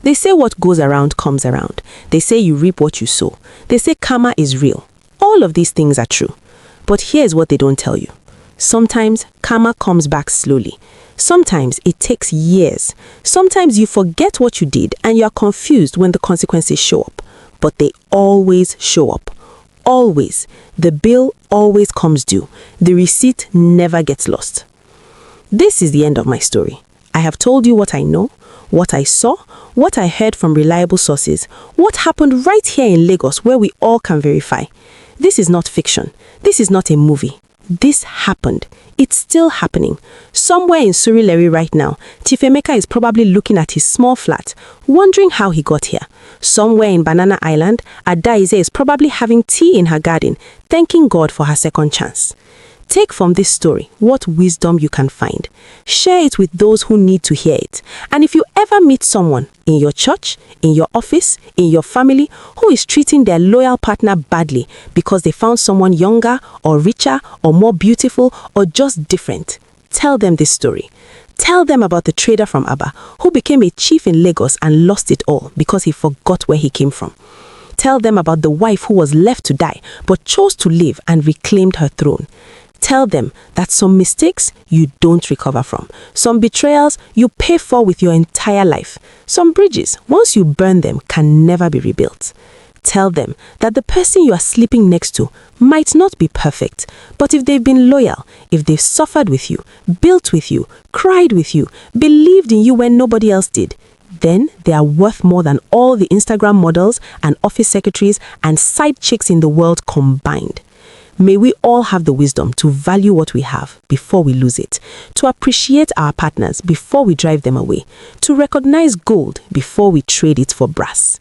They say what goes around comes around. They say you reap what you sow. They say karma is real. All of these things are true. But here's what they don't tell you. Sometimes karma comes back slowly. Sometimes it takes years. Sometimes you forget what you did and you are confused when the consequences show up. But they always show up. Always. The bill always comes due. The receipt never gets lost. This is the end of my story. I have told you what I know, what I saw, what I heard from reliable sources, what happened right here in Lagos where we all can verify. This is not fiction. This is not a movie. This happened. It's still happening. Somewhere in Surulere right now, Chief Emeka is probably looking at his small flat, wondering how he got here. Somewhere in Banana Island, Adaeze is probably having tea in her garden, thanking God for her second chance. Take from this story what wisdom you can find. Share it with those who need to hear it. And if you ever meet someone in your church, in your office, in your family who is treating their loyal partner badly because they found someone younger or richer or more beautiful or just different, tell them this story. Tell them about the trader from Aba who became a chief in Lagos and lost it all because he forgot where he came from. Tell them about the wife who was left to die but chose to live and reclaimed her throne. Tell them that some mistakes you don't recover from. Some betrayals you pay for with your entire life. Some bridges, once you burn them, can never be rebuilt. Tell them that the person you are sleeping next to might not be perfect, but if they've been loyal, if they've suffered with you, built with you, cried with you, believed in you when nobody else did, then they are worth more than all the Instagram models and office secretaries and side chicks in the world combined. May we all have the wisdom to value what we have before we lose it, to appreciate our partners before we drive them away, to recognize gold before we trade it for brass.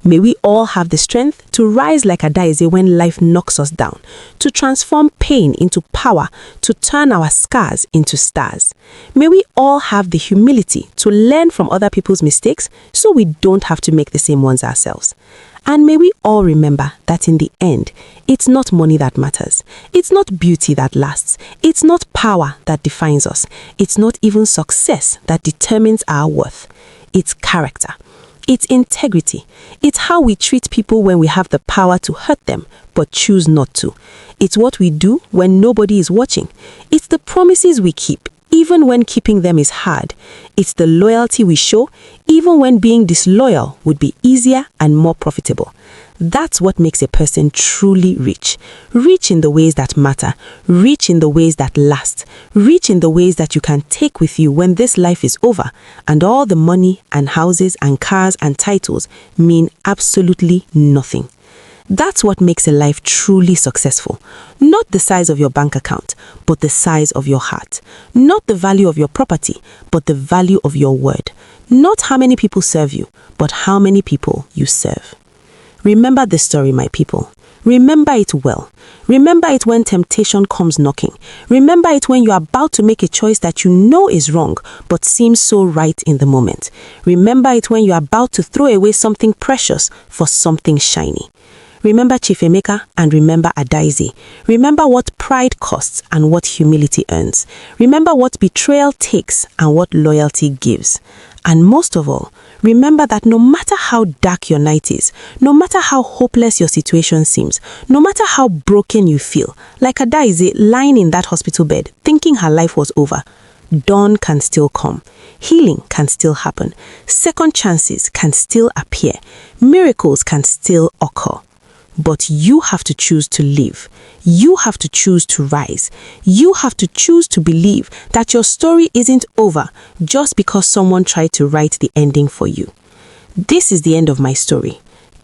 May we all have the strength to rise like Adaeze when life knocks us down, to transform pain into power, to turn our scars into stars. May we all have the humility to learn from other people's mistakes so we don't have to make the same ones ourselves. And may we all remember that in the end, it's not money that matters. It's not beauty that lasts. It's not power that defines us. It's not even success that determines our worth. It's character. It's integrity. It's how we treat people when we have the power to hurt them, but choose not to. It's what we do when nobody is watching. It's the promises we keep, even when keeping them is hard. It's the loyalty we show, even when being disloyal would be easier and more profitable. That's what makes a person truly rich. Rich in the ways that matter, rich in the ways that last, rich in the ways that you can take with you when this life is over, and all the money and houses and cars and titles mean absolutely nothing. That's what makes a life truly successful. Not the size of your bank account, but the size of your heart. Not the value of your property, but the value of your word. Not how many people serve you, but how many people you serve. Remember this story, my people. Remember it well. Remember it when temptation comes knocking. Remember it when you are about to make a choice that you know is wrong, but seems so right in the moment. Remember it when you are about to throw away something precious for something shiny. Remember Chief Emeka and remember Adaeze. Remember what pride costs and what humility earns. Remember what betrayal takes and what loyalty gives. And most of all, remember that no matter how dark your night is, no matter how hopeless your situation seems, no matter how broken you feel, like Adaeze lying in that hospital bed thinking her life was over, dawn can still come. Healing can still happen. Second chances can still appear. Miracles can still occur. But you have to choose to live. You have to choose to rise. You have to choose to believe that your story isn't over just because someone tried to write the ending for you. This is the end of my story.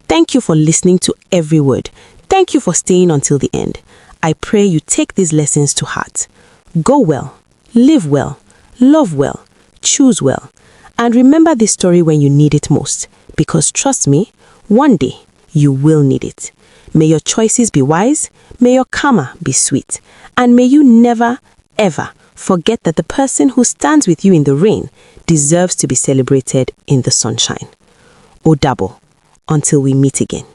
Thank you for listening to every word. Thank you for staying until the end. I pray you take these lessons to heart. Go well, live well, love well, choose well, and remember this story when you need it most, because trust me, one day you will need it. May your choices be wise, may your karma be sweet, and may you never, ever forget that the person who stands with you in the rain deserves to be celebrated in the sunshine. Odabo, until we meet again.